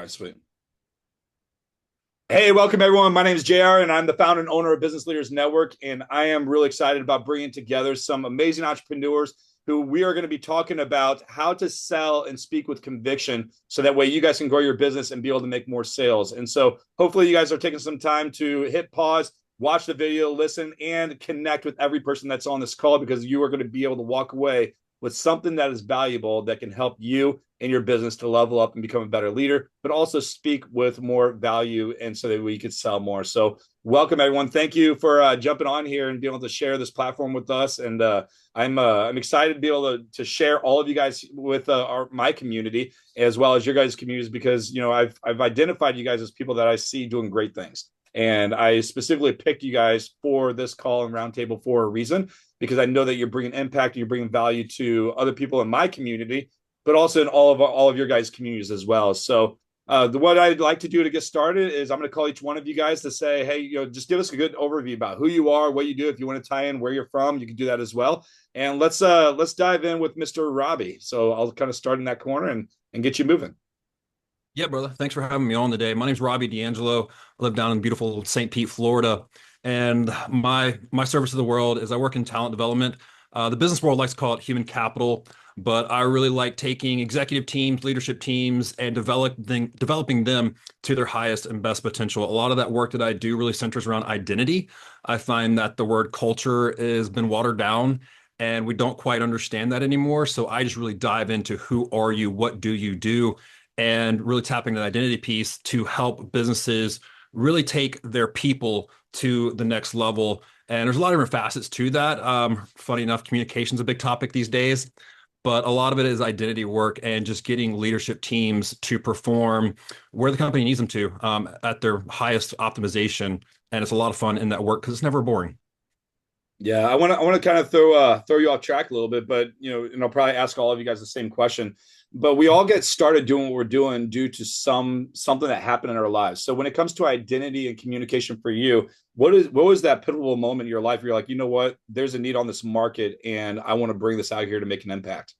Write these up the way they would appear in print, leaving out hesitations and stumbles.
All right, sweet. Hey, welcome everyone. My name is JR, and I'm the founder and owner of Business Leaders Network. And I am really excited about bringing together some amazing entrepreneurs who we are going to be talking about how to sell and speak with conviction so that way you guys can grow your business and be able to make more sales. And so hopefully you guys are taking some time to hit pause, watch the video, listen, and connect with every person that's on this call because you are going to be able to walk away with something that is valuable that can help you in your business to level up and become a better leader, but also speak with more value and so that we could sell more. So welcome everyone. Thank you for jumping on here and being able to share this platform with us. And I'm excited to be able to share all of you guys with my community as well as your guys' communities because I've identified you guys as people that I see doing great things. And I specifically picked you guys for this call and roundtable for a reason, because I know that you're bringing impact and you're bringing value to other people in my community, but also in all of your guys' communities as well. So what I'd like to do to get started is I'm going to call each one of you guys to say, hey, just give us a good overview about who you are, what you do. If you want to tie in where you're from, you can do that as well. And let's dive in with Mr. Robbie. So I'll kind of start in that corner and get you moving. Yeah, brother. Thanks for having me on today. My name's Robbie D'Angelo. I live down in beautiful St. Pete, Florida. And my service to the world is I work in talent development. The business world likes to call it human capital, but I really like taking executive teams, leadership teams, and developing them to their highest and best potential. A lot of that work that I do really centers around identity. I find that the word culture has been watered down and we don't quite understand that anymore. So I just really dive into who are you, what do you do, and really tapping that identity piece to help businesses really take their people to the next level. And there's a lot of different facets to that. Funny enough, communication is a big topic these days, but a lot of it is identity work and just getting leadership teams to perform where the company needs them to at their highest optimization. And it's a lot of fun in that work because it's never boring. Yeah, I want to kind of throw you off track a little bit, but and I'll probably ask all of you guys the same question. But we all get started doing what we're doing due to something that happened in our lives. So when it comes to identity and communication for you, what was that pivotal moment in your life where you're like, you know what, there's a need on this market, and I want to bring this out here to make an impact?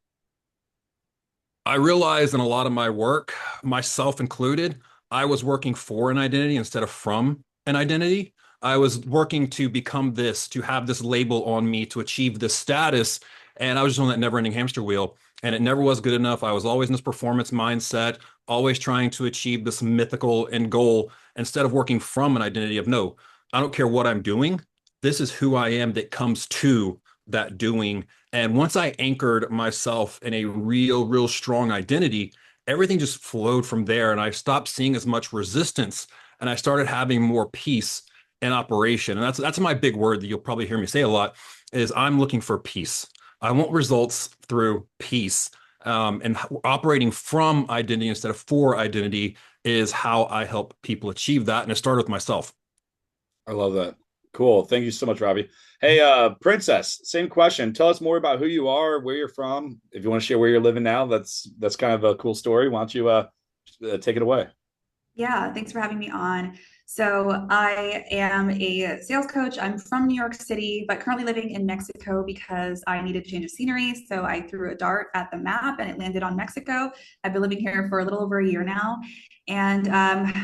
I realized in a lot of my work, myself included, I was working for an identity instead of from an identity. I was working to become this, to have this label on me, to achieve this status. And I was just on that never ending hamster wheel. And it never was good enough. I was always in this performance mindset, always trying to achieve this mythical end goal instead of working from an identity of no, I don't care what I'm doing. This is who I am that comes to that doing. And once I anchored myself in a real strong identity, everything just flowed from there. And I stopped seeing as much resistance and I started having more peace in operation. And that's my big word that you'll probably hear me say a lot is I'm looking for peace. I want results through peace. And operating from identity instead of for identity is how I help people achieve that. And it started with myself. I love that. Cool. Thank you so much, Robbie. Hey, Princess, same question. Tell us more about who you are, where you're from. If you want to share where you're living now, that's kind of a cool story. Why don't you take it away? Yeah, thanks for having me on. So, I am a sales coach. I'm from New York City, but currently living in Mexico because I needed a change of scenery. So, I threw a dart at the map and it landed on Mexico. I've been living here for a little over a year now. And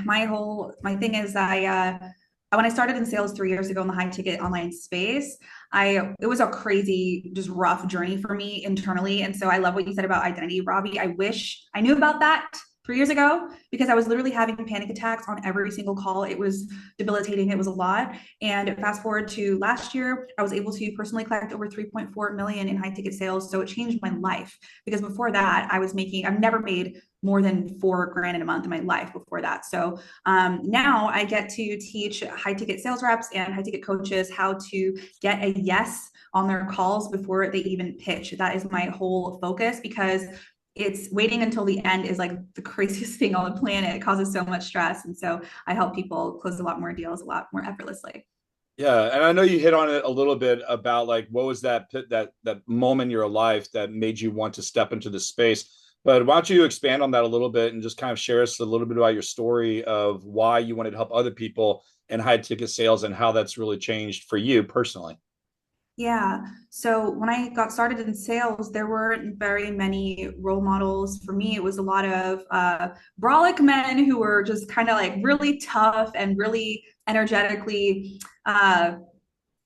my thing is, when I started in sales 3 years ago in the high ticket online space, it was a crazy, just rough journey for me internally. And so I love what you said about identity, Robbie. I wish I knew about that 3 years ago because I was literally having panic attacks on every single call. It was debilitating. It was a lot. And fast forward to last year, I was able to personally collect over 3.4 million in high ticket sales. So it changed my life because before that, I've never made more than 4 grand in a month in my life before that. So now I get to teach high ticket sales reps and high ticket coaches how to get a yes on their calls before they even pitch. That is my whole focus because it's waiting until the end is like the craziest thing on the planet. It causes so much stress. And so I help people close a lot more deals a lot more effortlessly. Yeah, and I know you hit on it a little bit about like what was that moment in your life that made you want to step into the space. But why don't you expand on that a little bit and just kind of share us a little bit about your story of why you wanted to help other people in high ticket sales and how that's really changed for you personally? Yeah. So when I got started in sales, there weren't very many role models. For me, it was a lot of brolic men who were just kind of like really tough and really energetically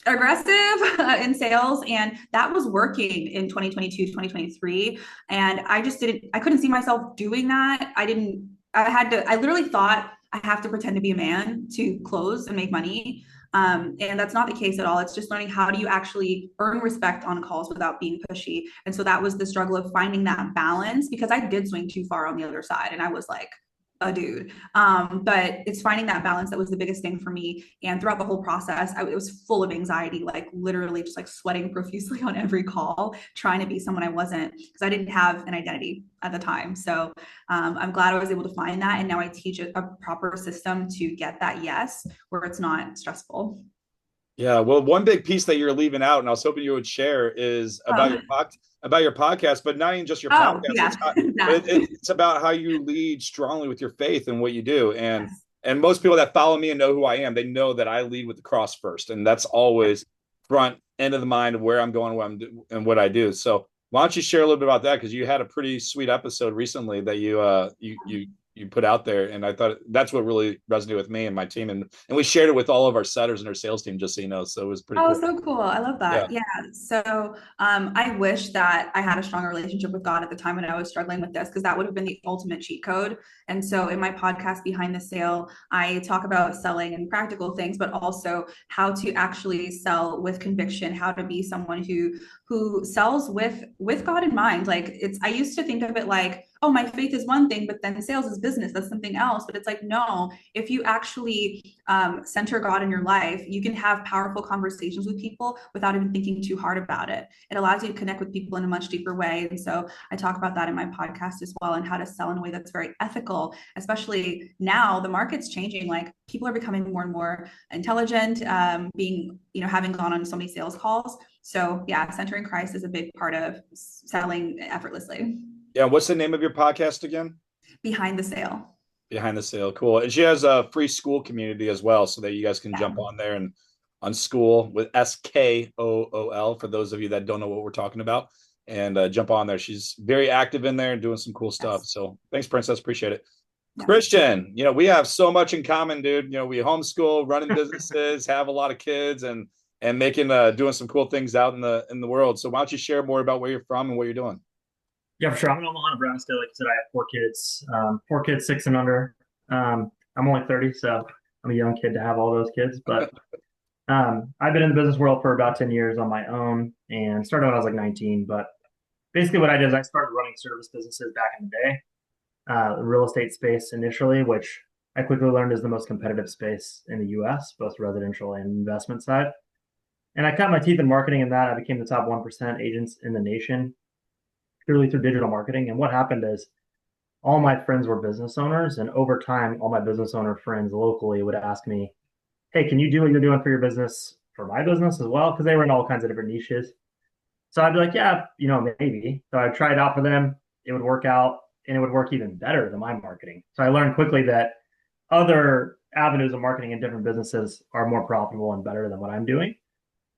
aggressive in sales. And that was working in 2022, 2023. And I couldn't see myself doing that. I literally thought I have to pretend to be a man to close and make money. And that's not the case at all. It's just learning how do you actually earn respect on calls without being pushy. And so that was the struggle of finding that balance because I did swing too far on the other side. And I was like, a dude. But it's finding that balance that was the biggest thing for me. And throughout the whole process, it was full of anxiety, like literally just like sweating profusely on every call, trying to be someone I wasn't because I didn't have an identity at the time. So I'm glad I was able to find that. And now I teach a proper system to get that yes, where it's not stressful. Yeah, well, one big piece that you're leaving out, and I was hoping you would share, is about Oh, your podcast, but not even just your oh podcast. yeah. It's about how you lead strongly with your faith and what you do. Yes. And most people that follow me and know who I am, they know that I lead with the cross first, and that's always front end of the mind of where I'm going, and what I do. So why don't you share a little bit about that? Because you had a pretty sweet episode recently that you put out there, and I thought that's what really resonated with me and my team, and we shared it with all of our setters and our sales team, just so you know. So it was pretty Oh, cool. so cool. I love Yeah. that. Yeah. So I wish that I had a stronger relationship with God at the time when I was struggling with this, because that would have been the ultimate cheat code. And so in my podcast, Behind the Sale, I talk about selling and practical things, but also how to actually sell with conviction, how to be someone who sells with God in mind. Like I used to think of it like, oh, my faith is one thing, but then sales is business. That's something else. But it's like, no, if you actually center God in your life, you can have powerful conversations with people without even thinking too hard about it. It allows you to connect with people in a much deeper way. And so I talk about that in my podcast as well, and how to sell in a way that's very ethical, especially now the market's changing. Like people are becoming more and more intelligent, having gone on so many sales calls. So yeah, centering Christ is a big part of selling effortlessly. Yeah. What's the name of your podcast again? Behind the Sale. Behind the Sale. Cool. And she has a free school community as well, so that you guys can Yeah. jump on there and on school with SKOOL for those of you that don't know what we're talking about, and jump on there. She's very active in there and doing some cool stuff. Yes. So thanks, Princess. Appreciate it. Yeah. Christian, we have so much in common, dude. We homeschool, running businesses, have a lot of kids, and making doing some cool things out in the world. So why don't you share more about where you're from and what you're doing? Yeah, for sure. I'm in Omaha, Nebraska. Like I said, I have four kids, 6 and under. I'm only 30, so I'm a young kid to have all those kids. But I've been in the business world for about 10 years on my own, and started when I was like 19. But basically what I did is I started running service businesses back in the day, the real estate space initially, which I quickly learned is the most competitive space in the US, both residential and investment side. And I cut my teeth in marketing in that. I became the top 1% agents in the nation purely through digital marketing. And what happened is all my friends were business owners. And over time, all my business owner friends locally would ask me, hey, can you do what you're doing for your business for my business as well? Because they were in all kinds of different niches. So I'd be like, yeah, maybe. So I'd try it out for them. It would work out, and it would work even better than my marketing. So I learned quickly that other avenues of marketing in different businesses are more profitable and better than what I'm doing.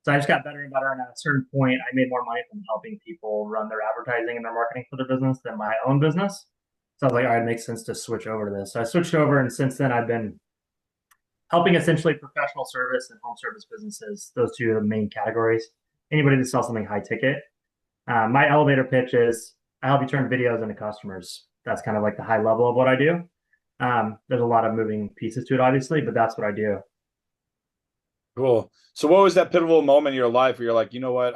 So I just got better and better. And at a certain point, I made more money from helping people run their advertising and their marketing for their business than my own business. So I was like, all right, it makes sense to switch over to this. So I switched over. And since then, I've been helping essentially professional service and home service businesses. Those two are the main categories. Anybody that sells something high ticket. My elevator pitch is I help you turn videos into customers. That's kind of like the high level of what I do. There's a lot of moving pieces to it, obviously, but that's what I do. Cool. So what was that pivotal moment in your life where you're like, you know what,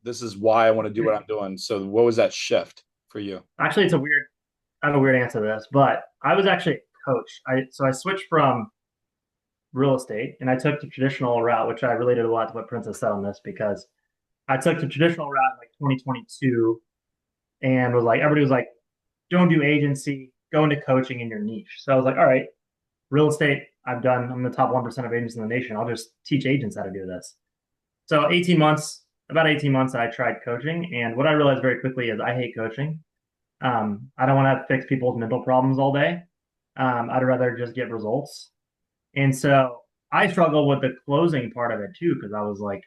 this is why I want to do what I'm doing. So what was that shift for you? Actually, I have a weird answer to this, but I was actually a coach. So I switched from real estate and I took the traditional route, which I related a lot to what Princess said on this, because I took the traditional route in like 2022 and everybody was like, don't do agency, go into coaching in your niche. So I was like, all right, real estate, I'm the top 1% of agents in the nation. I'll just teach agents how to do this. So about 18 months, I tried coaching. And what I realized very quickly is I hate coaching. I don't want to fix people's mental problems all day. I'd rather just get results. And so I struggled with the closing part of it too, because I was like,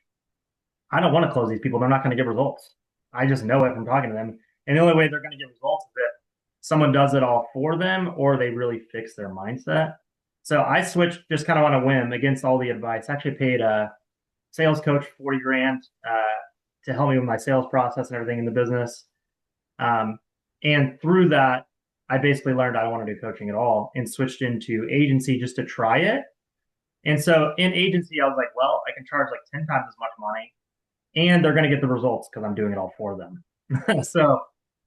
I don't want to close these people. They're not going to get results. I just know it from talking to them. And the only way they're going to get results is if someone does it all for them or they really fix their mindset. So I switched just kind of on a whim against all the advice. I actually paid a sales coach 40 grand to help me with my sales process and everything in the business. And through that, I basically learned I don't want to do coaching at all and switched into agency just to try it. And so in agency, I was like, well, I can charge like 10 times as much money and they're going to get the results because I'm doing it all for them. So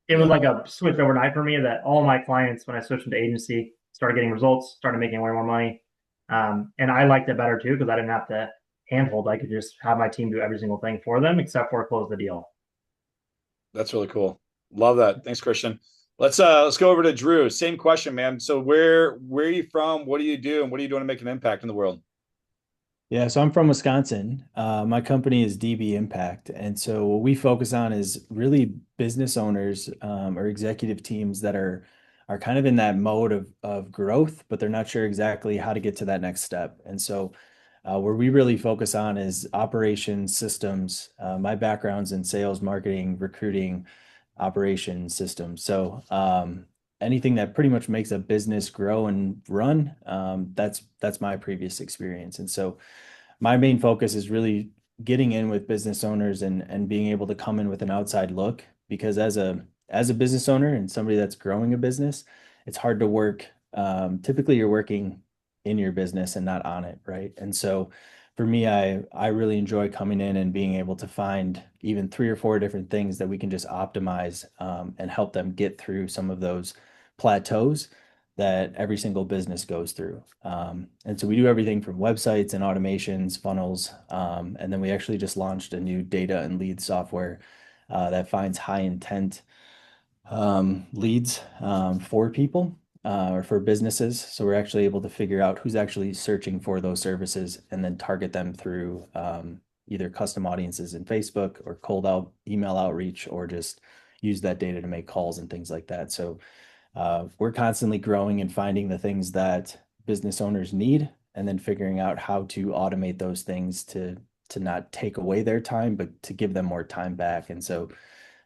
it was like a switch overnight for me that all my clients, when I switched into agency, started getting results, started making way more money. And I liked it better too because I didn't have to handhold. I could just have my team do every single thing for them except for close the deal. That's really cool. Love that. Thanks, Christian. Let's go over to Drew. Same question, man. So where are you from? What do you do? And what are you doing to make an impact in the world? Yeah, so I'm from Wisconsin. My company is DB Impact. And so what we focus on is really business owners or executive teams that are kind of in that mode of growth, but they're not sure exactly how to get to that next step. And so where we really focus on is operations systems. My background's in sales, marketing, recruiting, operations systems. So anything that pretty much makes a business grow and run, that's my previous experience. And so my main focus is really getting in with business owners and being able to come in with an outside look, because as a business owner and somebody that's growing a business, it's hard to work. Typically you're working in your business and not on it, right? And so for me, I really enjoy coming in and being able to find even 3 or 4 different things that we can just optimize and help them get through some of those plateaus that every single business goes through. And so we do everything from websites and automations, funnels, and then we actually just launched a new data and lead software that finds high intent leads for people or for businesses. So we're actually able to figure out who's actually searching for those services and then target them through either custom audiences in Facebook or cold out email outreach, or just use that data to make calls and things like that. So we're constantly growing and finding the things that business owners need, and then figuring out how to automate those things to not take away their time, but to give them more time back. And so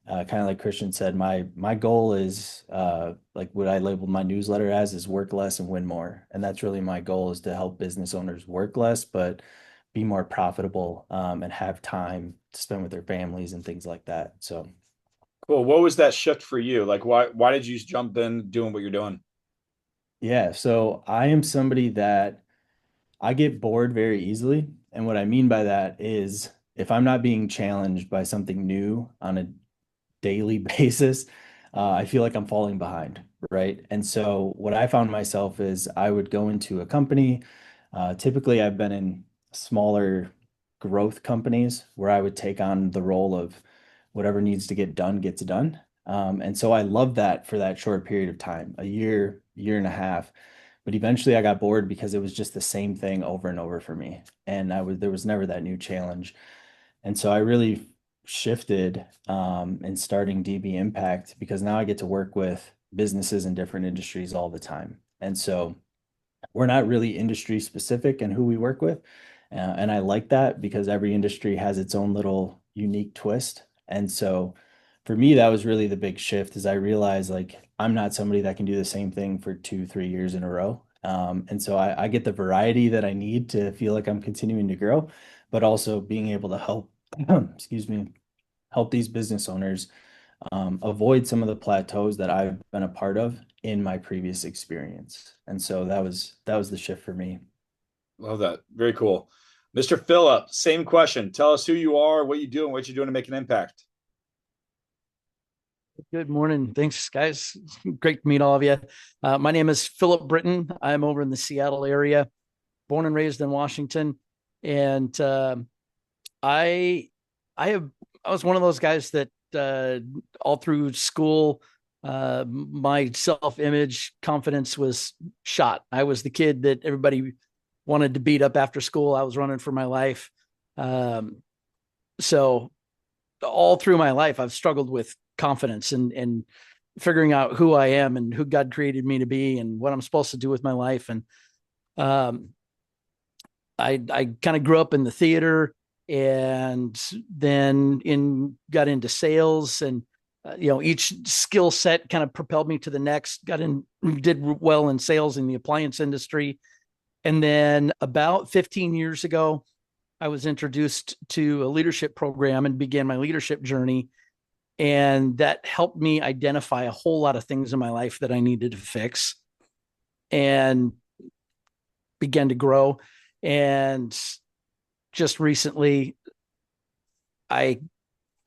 kind of like Christian said, my goal is like what I labeled my newsletter as is work less and win more. And that's really my goal, is to help business owners work less, but be more profitable and have time to spend with their families and things like that. So cool. What was that shift for you? Like, why did you jump in doing what you're doing? yeah, so I am somebody that I get bored very easily. And what I mean by that is if I'm not being challenged by something new on a daily basis, I feel like I'm falling behind, right? And so what I found myself is I would go into a company. Typically, I've been in smaller growth companies where I would take on the role of whatever needs to get done gets done. And so I loved that for that short period of time, a year, year and a half. But eventually I got bored because it was just the same thing over and over for me. And there was never that new challenge. And so I really shifted in starting DB Impact, because now I get to work with businesses in different industries all the time. And so we're not really industry specific in who we work with. And I like that because every industry has its own little unique twist. And so for me, that was really the big shift, is I realized like I'm not somebody that can do the same thing for 2, 3 years in a row. And so I get the variety that I need to feel like I'm continuing to grow, but also being able to help, excuse me, help these business owners avoid some of the plateaus that I've been a part of in my previous experience. And so that was the shift for me. Love that. Very cool. Mr. Phillip, same question. Tell us who you are, what you do, and what you're doing to make an impact. Good morning. Thanks, guys. Great to meet all of you. My name is Philip Britton. I'm over in the Seattle area, born and raised in Washington. And I was one of those guys that all through school, my self-image confidence was shot. I was the kid that everybody wanted to beat up after school. I was running for my life. So all through my life, I've struggled with confidence and figuring out who I am and who God created me to be and what I'm supposed to do with my life. And I kind of grew up in the theater. and then got into sales, and each skill set kind of propelled me to the next. Did well in sales in the appliance industry. And then about 15 years ago, I was introduced to a leadership program and began my leadership journey. And that helped me identify a whole lot of things in my life that I needed to fix, and began to grow. And just recently, I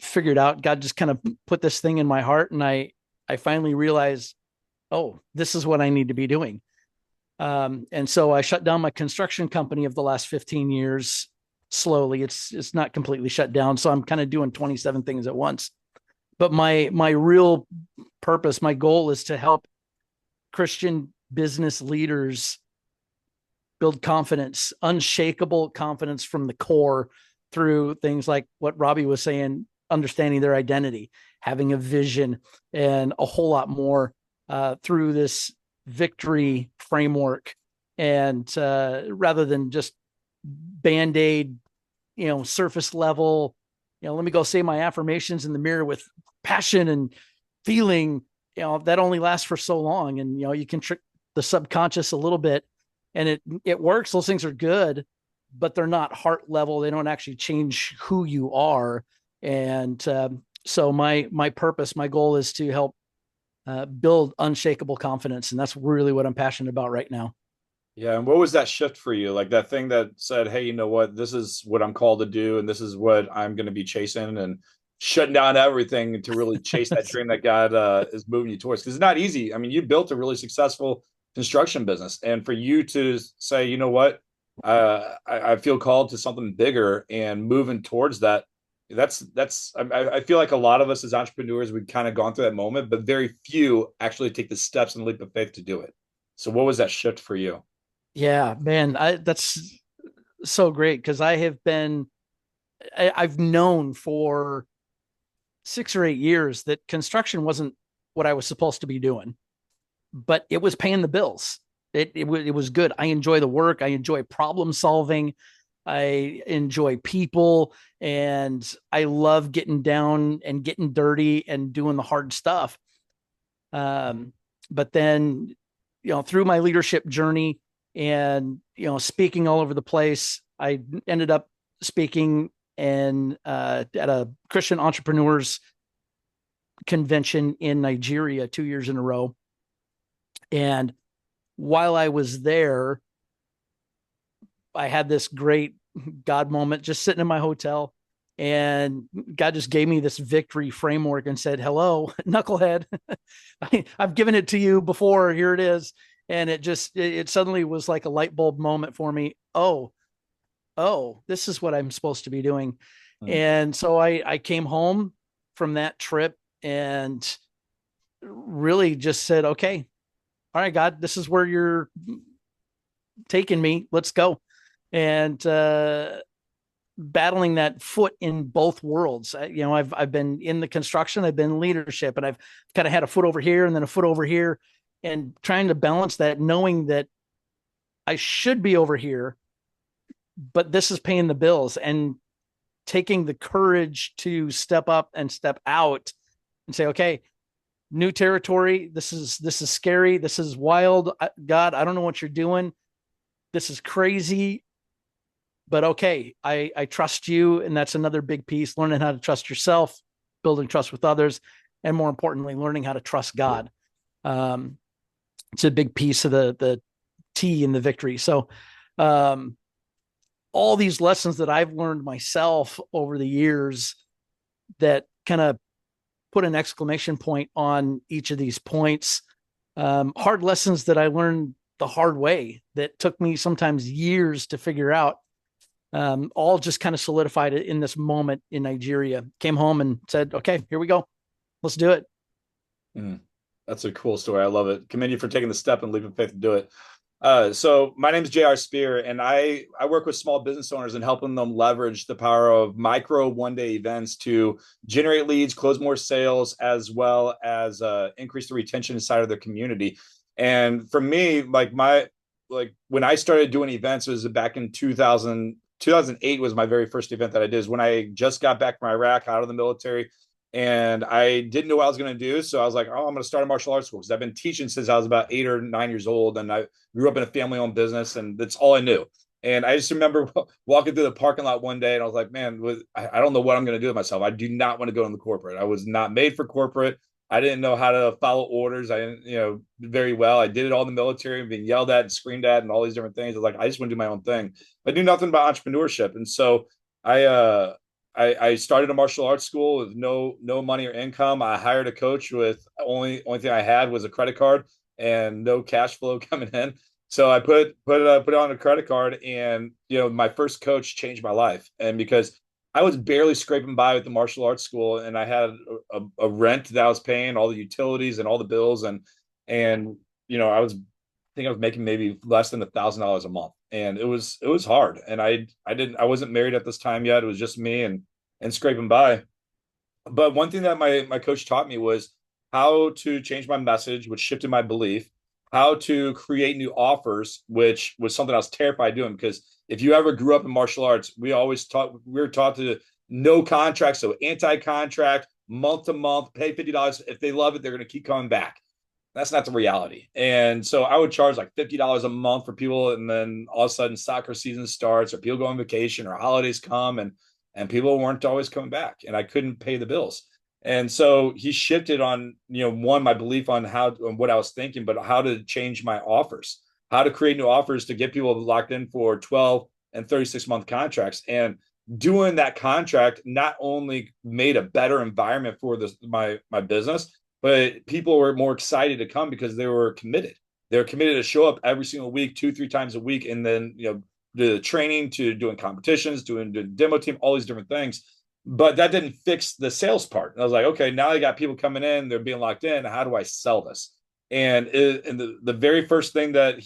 figured out, God just kind of put this thing in my heart, and I finally realized, oh, this is what I need to be doing. And so I shut down my construction company of the last 15 years slowly. It's not completely shut down, so I'm kind of doing 27 things at once. But my real purpose, my goal, is to help Christian business leaders build confidence, unshakable confidence from the core, through things like what Robbie was saying, understanding their identity, having a vision, and a whole lot more through this victory framework. And rather than just Band-Aid, surface level, let me go say my affirmations in the mirror with passion and feeling, that only lasts for so long. And, you can trick the subconscious a little bit, and it works. Those things are good, but they're not heart level. They don't actually change who you are. And so my purpose, my goal, is to help build unshakable confidence. And that's really what I'm passionate about right now. Yeah. And what was that shift for you? Like that thing that said, hey, you know what, this is what I'm called to do, and this is what I'm going to be chasing, and shutting down everything to really chase that dream that God is moving you towards. Because it's not easy. I mean, you built a really successful construction business, and for you to say, you know what, I feel called to something bigger and moving towards that. I feel like a lot of us as entrepreneurs, we've kind of gone through that moment, but very few actually take the steps and leap of faith to do it. So what was that shift for you? Yeah, man, that's so great, because I've known for 6 or 8 years that construction wasn't what I was supposed to be doing, but it was paying the bills. It was good. I enjoy the work. I enjoy problem solving. I enjoy people, and I love getting down and getting dirty and doing the hard stuff. But then, through my leadership journey and, speaking all over the place, I ended up speaking at a Christian entrepreneurs convention in Nigeria 2 years in a row. And while I was there, I had this great God moment just sitting in my hotel, and God just gave me this victory framework and said, hello, knucklehead, I've given it to you before. Here it is. And it suddenly was like a light bulb moment for me. Oh, this is what I'm supposed to be doing. Mm-hmm. And so I came home from that trip and really just said, okay, all right, God, this is where you're taking me. Let's go. And battling that foot in both worlds. I've been in the construction, I've been in leadership, and I've kind of had a foot over here and then a foot over here, and trying to balance that, knowing that I should be over here, but this is paying the bills, and taking the courage to step up and step out and say, okay, new territory. This is scary. This is wild. God, I don't know what you're doing. This is crazy, but okay, I trust you. And that's another big piece, learning how to trust yourself, building trust with others, and more importantly, learning how to trust God. It's a big piece of the T in the victory. So all these lessons that I've learned myself over the years that kind of put an exclamation point on each of these points, hard lessons that I learned the hard way that took me sometimes years to figure out, all just kind of solidified it in this moment in Nigeria. Came home and said, okay, here we go. Let's do it. That's a cool story. I love it. Commend you for taking the step and leap of faith to do it. So my name is J.R. Spear, and I work with small business owners and helping them leverage the power of micro one-day events to generate leads, close more sales, as well as increase the retention inside of their community. And for me, when I started doing events, it was back in 2000, 2008 was my very first event that I did. Is when I just got back from Iraq, out of the military, and I didn't know what I was going to do. So I was like, oh, I'm going to start a martial arts school because I've been teaching since I was about 8 or 9 years old, and I grew up in a family-owned business, and that's all I knew. And I just remember walking through the parking lot one day, and I was like, man, I don't know what I'm going to do with myself. I do not want to go into corporate. I was not made for corporate. I didn't know how to follow orders. I didn't, very well. I did it all in the military and being yelled at and screamed at and all these different things. I was like, I just want to do my own thing. I knew nothing about entrepreneurship. And so I started a martial arts school with no money or income. I hired a coach with only thing I had was a credit card and no cash flow coming in. So I put it on a credit card, and my first coach changed my life. And because I was barely scraping by with the martial arts school, and I had a rent that I was paying, all the utilities and all the bills, and I think I was making maybe less than $1,000 a month, and it was hard. And I wasn't married at this time yet. It was just me and scraping by. But one thing that my coach taught me was how to change my message, which shifted my belief, how to create new offers, which was something I was terrified doing, because if you ever grew up in martial arts, we were taught to no contract. So anti-contract, month to month, pay $50. If they love it, they're going to keep coming back. That's not the reality. And so I would charge like $50 a month for people. And then all of a sudden soccer season starts, or people go on vacation, or holidays come, and people weren't always coming back, and I couldn't pay the bills. And so he shifted on, one, my belief on what I was thinking, but how to change my offers, how to create new offers to get people locked in for 12 and 36-month contracts. And doing that contract not only made a better environment for my business, but people were more excited to come because they were committed. They were committed to show up every single week, 2-3 times a week, and then, the training, to doing competitions, doing the demo team, all these different things. But that didn't fix the sales part. And I was like, okay, now I got people coming in, they're being locked in. How do I sell this? And the very first thing that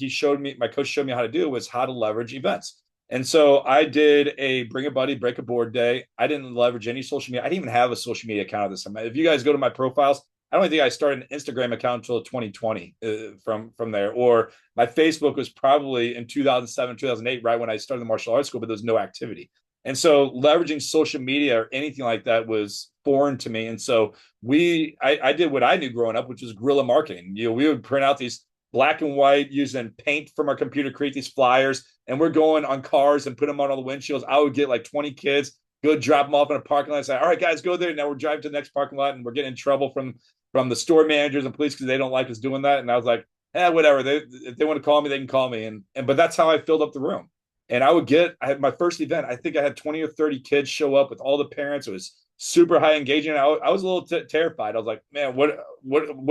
my coach showed me how to do, was how to leverage events. And so I did a bring a buddy, break a board day. I didn't leverage any social media. I didn't even have a social media account at this time. If you guys go to my profiles, I don't think I started an Instagram account until 2020 from there. Or my Facebook was probably in 2007, 2008, right when I started the martial arts school, but there was no activity. And so leveraging social media or anything like that was foreign to me. And so I did what I knew growing up, which was guerrilla marketing. We would print out these black and white using paint from our computer, create these flyers, and we're going on cars and put them on all the windshields. I would get like 20 kids, go drop them off in a parking lot and say, all right, guys, go there. Now we're driving to the next parking lot, and we're getting in trouble from the store managers and police because they don't like us doing that. And I was like, whatever. If they want to call me, they can call me. But that's how I filled up the room. And I had my first event. I think I had 20 or 30 kids show up with all the parents. It was super high engagement. I was a little terrified. I was like, man, what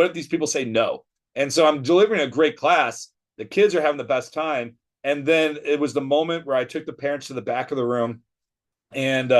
if these people say no? And so I'm delivering a great class. The kids are having the best time. And then it was the moment where I took the parents to the back of the room and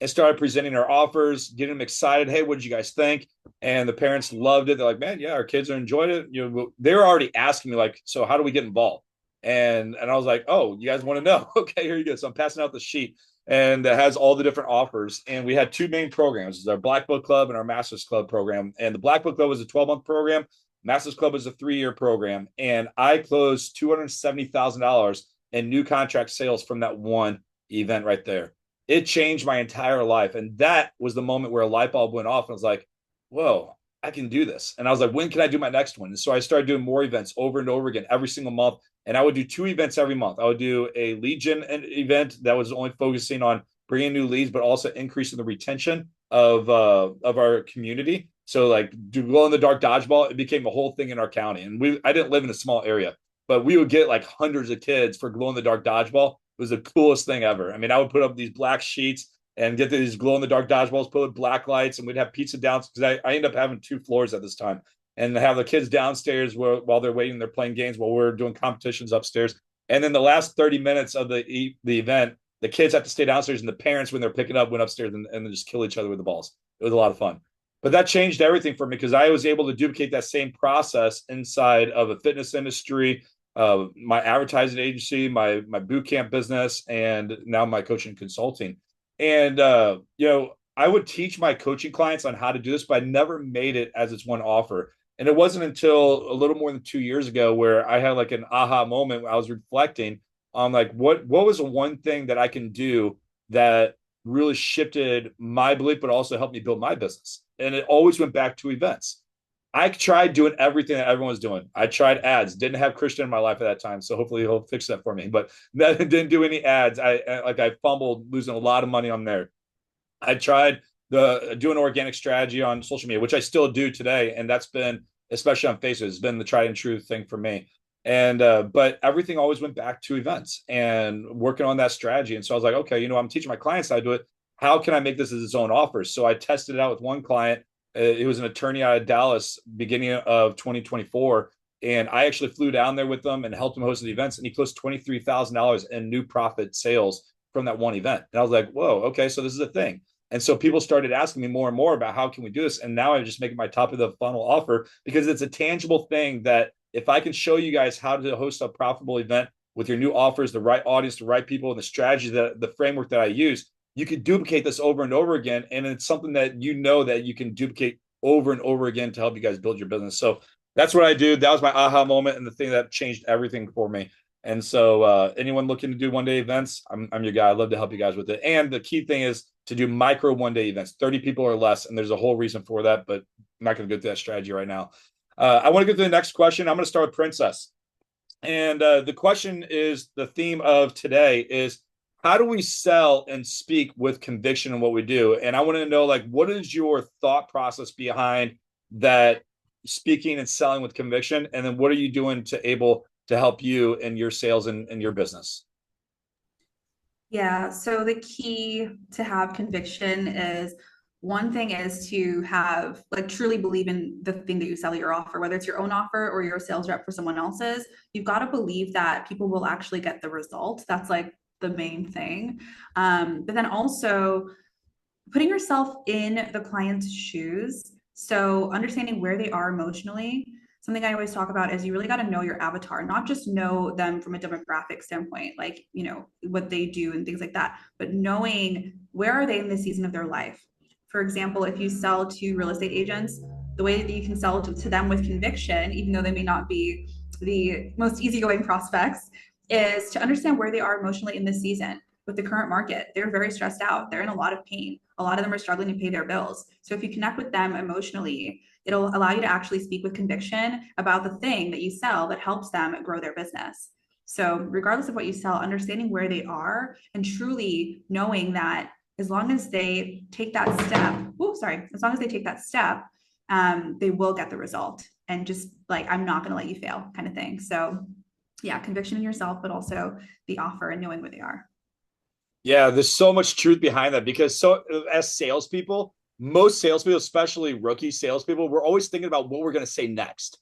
started presenting our offers, getting them excited. Hey, what did you guys think? And the parents loved it. They're like, man, yeah, our kids are enjoying it. They were already asking me like, so how do we get involved? And I was like, oh, you guys want to know? Okay, here you go. So I'm passing out the sheet, and it has all the different offers. And we had two main programs: our Black Book Club and our Masters Club program. And the Black Book Club was a 12-month program. Masters Club was a 3-year program. And I closed $270,000 in new contract sales from that one event right there. It changed my entire life. And that was the moment where a light bulb went off. And I was like, whoa, I can do this. And I was like, when can I do my next one? And so I started doing more events over and over again every single month. And I would do 2 events every month. I would do a lead gen event that was only focusing on bringing new leads, but also increasing the retention of our community. So like do glow in the dark dodgeball, it became a whole thing in our county. And I didn't live in a small area, but we would get like hundreds of kids for glow in the dark dodgeball. It was the coolest thing ever. I mean, I would put up these black sheets and get these glow in the dark dodgeballs, put with black lights, and we'd have pizza down, because I ended up having 2 floors at this time, and have the kids downstairs while they're waiting, they're playing games while we're doing competitions upstairs. And then the last 30 minutes of the event, the kids have to stay downstairs, and the parents, when they're picking up, went upstairs and then just kill each other with the balls. It was a lot of fun. But that changed everything for me, because I was able to duplicate that same process inside of a fitness industry, my advertising agency, my boot camp business, and now my coaching consulting. And, I would teach my coaching clients on how to do this, but I never made it as its one offer. And it wasn't until a little more than 2 years ago where I had like an aha moment where I was reflecting on like what was the one thing that I can do that really shifted my belief, but also helped me build my business. And it always went back to events. I tried doing everything that everyone was doing. I tried ads, didn't have Christian in my life at that time. So hopefully he'll fix that for me, but didn't do any ads. I fumbled losing a lot of money on there. I tried doing organic strategy on social media, which I still do today. And that's been, especially on Facebook, has been the tried and true thing for me. And but everything always went back to events and working on that strategy. And so I was like, okay, I'm teaching my clients how to do it. How can I make this as its own offer? So I tested it out with one client. He was an attorney out of Dallas, beginning of 2024. And I actually flew down there with them and helped him host the events. And he closed $23,000 in new profit sales from that one event. And I was like, whoa, okay, so this is a thing. And so people started asking me more and more about how can we do this? And now I just make it my top of the funnel offer because it's a tangible thing that if I can show you guys how to host a profitable event with your new offers, the right audience, the right people, and the strategy, the framework that I use, you could duplicate this over and over again. And it's something that that you can duplicate over and over again to help you guys build your business. So that's what I do. That was my aha moment and the thing that changed everything for me. And so anyone looking to do one-day events, I'm your guy. I'd love to help you guys with it. And the key thing is to do micro one-day events, 30 people or less. And there's a whole reason for that, but I'm not going to go through that strategy right now. I want to go to the next question. I'm going to start with Princess. And the question is, the theme of today is, how do we sell and speak with conviction in what we do? And I want to know, like, what is your thought process behind that speaking and selling with conviction? And then what are you doing to help you in your sales and your business? Yeah, so the key to have conviction is, one thing is to have, like, truly believe in the thing that you sell, your offer, whether it's your own offer or you're a sales rep for someone else's. You've got to believe that people will actually get the result. That's like the main thing. But then also putting yourself in the client's shoes. So understanding where they are emotionally. Something I always talk about is you really got to know your avatar, not just know them from a demographic standpoint, like, what they do and things like that, but knowing where are they in the season of their life. For example, if you sell to real estate agents, the way that you can sell to them with conviction, even though they may not be the most easygoing prospects, is to understand where they are emotionally in this season. With the current market, they're very stressed out. They're in a lot of pain. A lot of them are struggling to pay their bills. So if you connect with them emotionally, it'll allow you to actually speak with conviction about the thing that you sell that helps them grow their business. So regardless of what you sell, understanding where they are and truly knowing that as long as they take that step, they will get the result. And just like, I'm not going to let you fail kind of thing. So yeah, conviction in yourself, but also the offer and knowing where they are. Yeah, there's so much truth behind that because as salespeople, most salespeople, especially rookie salespeople, we're always thinking about what we're going to say next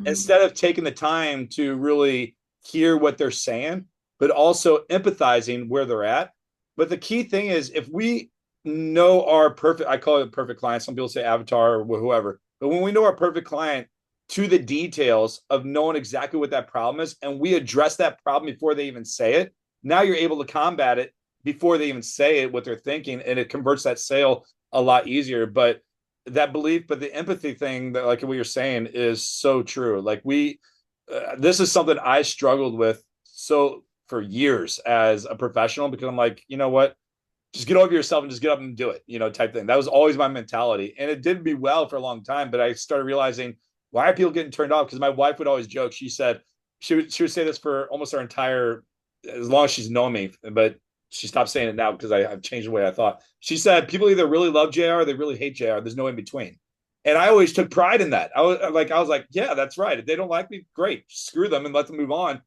instead of taking the time to really hear what they're saying, but also empathizing where they're at. But the key thing is, if we know our perfect, I call it perfect client. Some people say avatar or whoever, but when we know our perfect client to the details of knowing exactly what that problem is, and we address that problem before they even say it, now you're able to combat it before they even say it, what they're thinking, and it converts that sale a lot easier. But that belief, but the empathy thing that, like what you're saying, is so true. Like this is something I struggled with for years as a professional, because I'm like, you know what, just get over yourself and just get up and do it, type thing. That was always my mentality. And it did me well for a long time, but I started realizing, why are people getting turned off? Because my wife would always joke. She said, she would say this for almost our entire, as long as she's known me, but she stopped saying it now because I've changed the way I thought. She said, people either really love JR or they really hate JR. There's no in between. And I always took pride in that. I was like, yeah, that's right. If they don't like me, great, screw them and let them move on.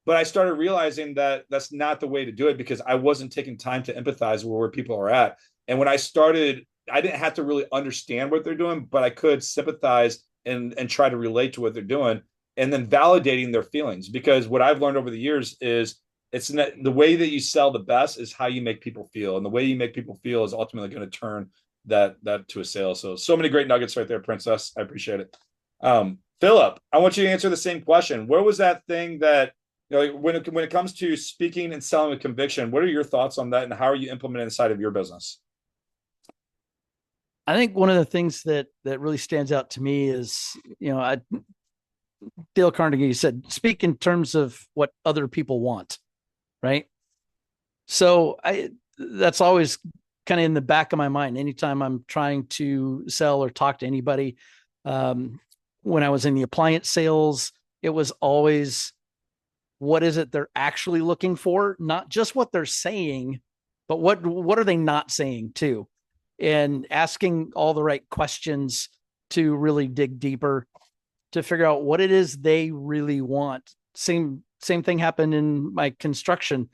But I started realizing that that's not the way to do it, because I wasn't taking time to empathize where people are at. And when I started, I didn't have to really understand what they're doing, but I could sympathize and try to relate to what they're doing, and then validating their feelings. Because what I've learned over the years is it's not, the way that you sell the best is how you make people feel. And the way you make people feel is ultimately going to turn that to a sale. So many great nuggets right there, Princess. I appreciate it. Philip, I want you to answer the same question. Where was that thing that, when it comes to speaking and selling with conviction, what are your thoughts on that, and how are you implementing inside of your business? I think one of the things that really stands out to me is, Dale Carnegie said, speak in terms of what other people want. right? So that's always kind of in the back of my mind. Anytime I'm trying to sell or talk to anybody, when I was in the appliance sales, it was always, what is it they're actually looking for? Not just what they're saying, but what are they not saying too? And asking all the right questions to really dig deeper to figure out what it is they really want. Same thing happened in my construction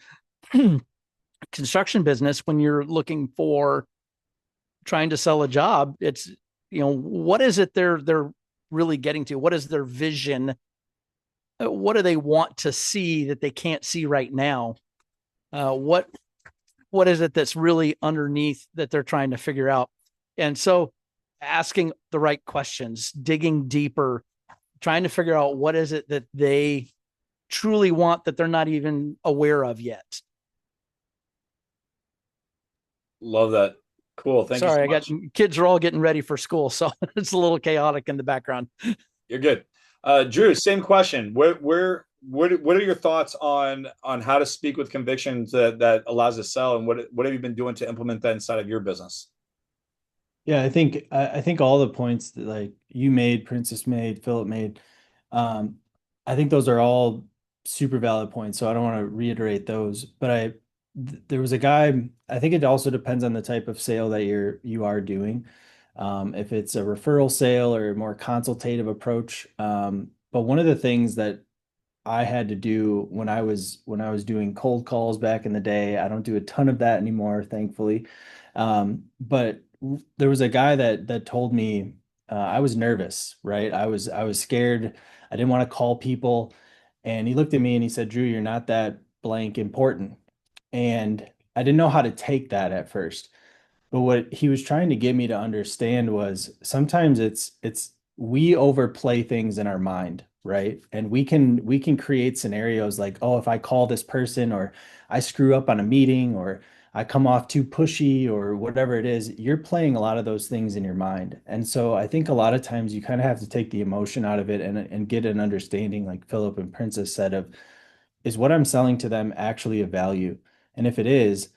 business. When you're looking for trying to sell a job, it's, what is it they're really getting to? What is their vision? What do they want to see that they can't see right now? What is it that's really underneath that they're trying to figure out? And so asking the right questions, digging deeper, trying to figure out what is it that they truly want that they're not even aware of yet. Love that. Cool. Thank you so much. Kids are all getting ready for school, so it's a little chaotic in the background. You're good. Drew, same question. What are your thoughts on how to speak with conviction that allows us to sell, and what have you been doing to implement that inside of your business? Yeah, I think all the points that like you made, Princess made, Philip made, I think those are all super valid points. So I don't want to reiterate those, but there was a guy, I think it also depends on the type of sale that you are doing. If it's a referral sale or a more consultative approach. But one of the things that I had to do when I was doing cold calls back in the day, I don't do a ton of that anymore, thankfully. But there was a guy that told me I was nervous, right? I was scared. I didn't want to call people. And he looked at me and he said, Drew, you're not that blank important. And I didn't know how to take that at first. But what he was trying to get me to understand was sometimes it's we overplay things in our mind, right? And we can create scenarios like, oh, if I call this person, or I screw up on a meeting, or I come off too pushy, or whatever it is, you're playing a lot of those things in your mind. And so I think a lot of times you kind of have to take the emotion out of it and get an understanding, like Philip and Princess said, of, is what I'm selling to them actually of value? And if it is,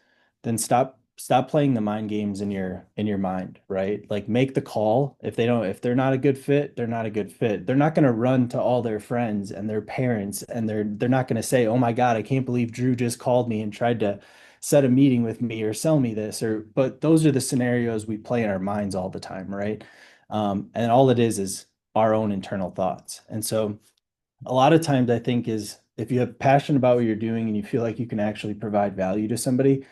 then stop playing the mind games in your mind, right? Like, make the call. If they're not a good fit, they're not a good fit. They're not going to run to all their friends and their parents, and they're not going to say, "Oh my God, I can't believe Drew just called me and tried to set a meeting with me or sell me this." But those are the scenarios we play in our minds all the time, right? And all it is our own internal thoughts. And so a lot of times I think is, if you have passion about what you're doing and you feel like you can actually provide value to somebody,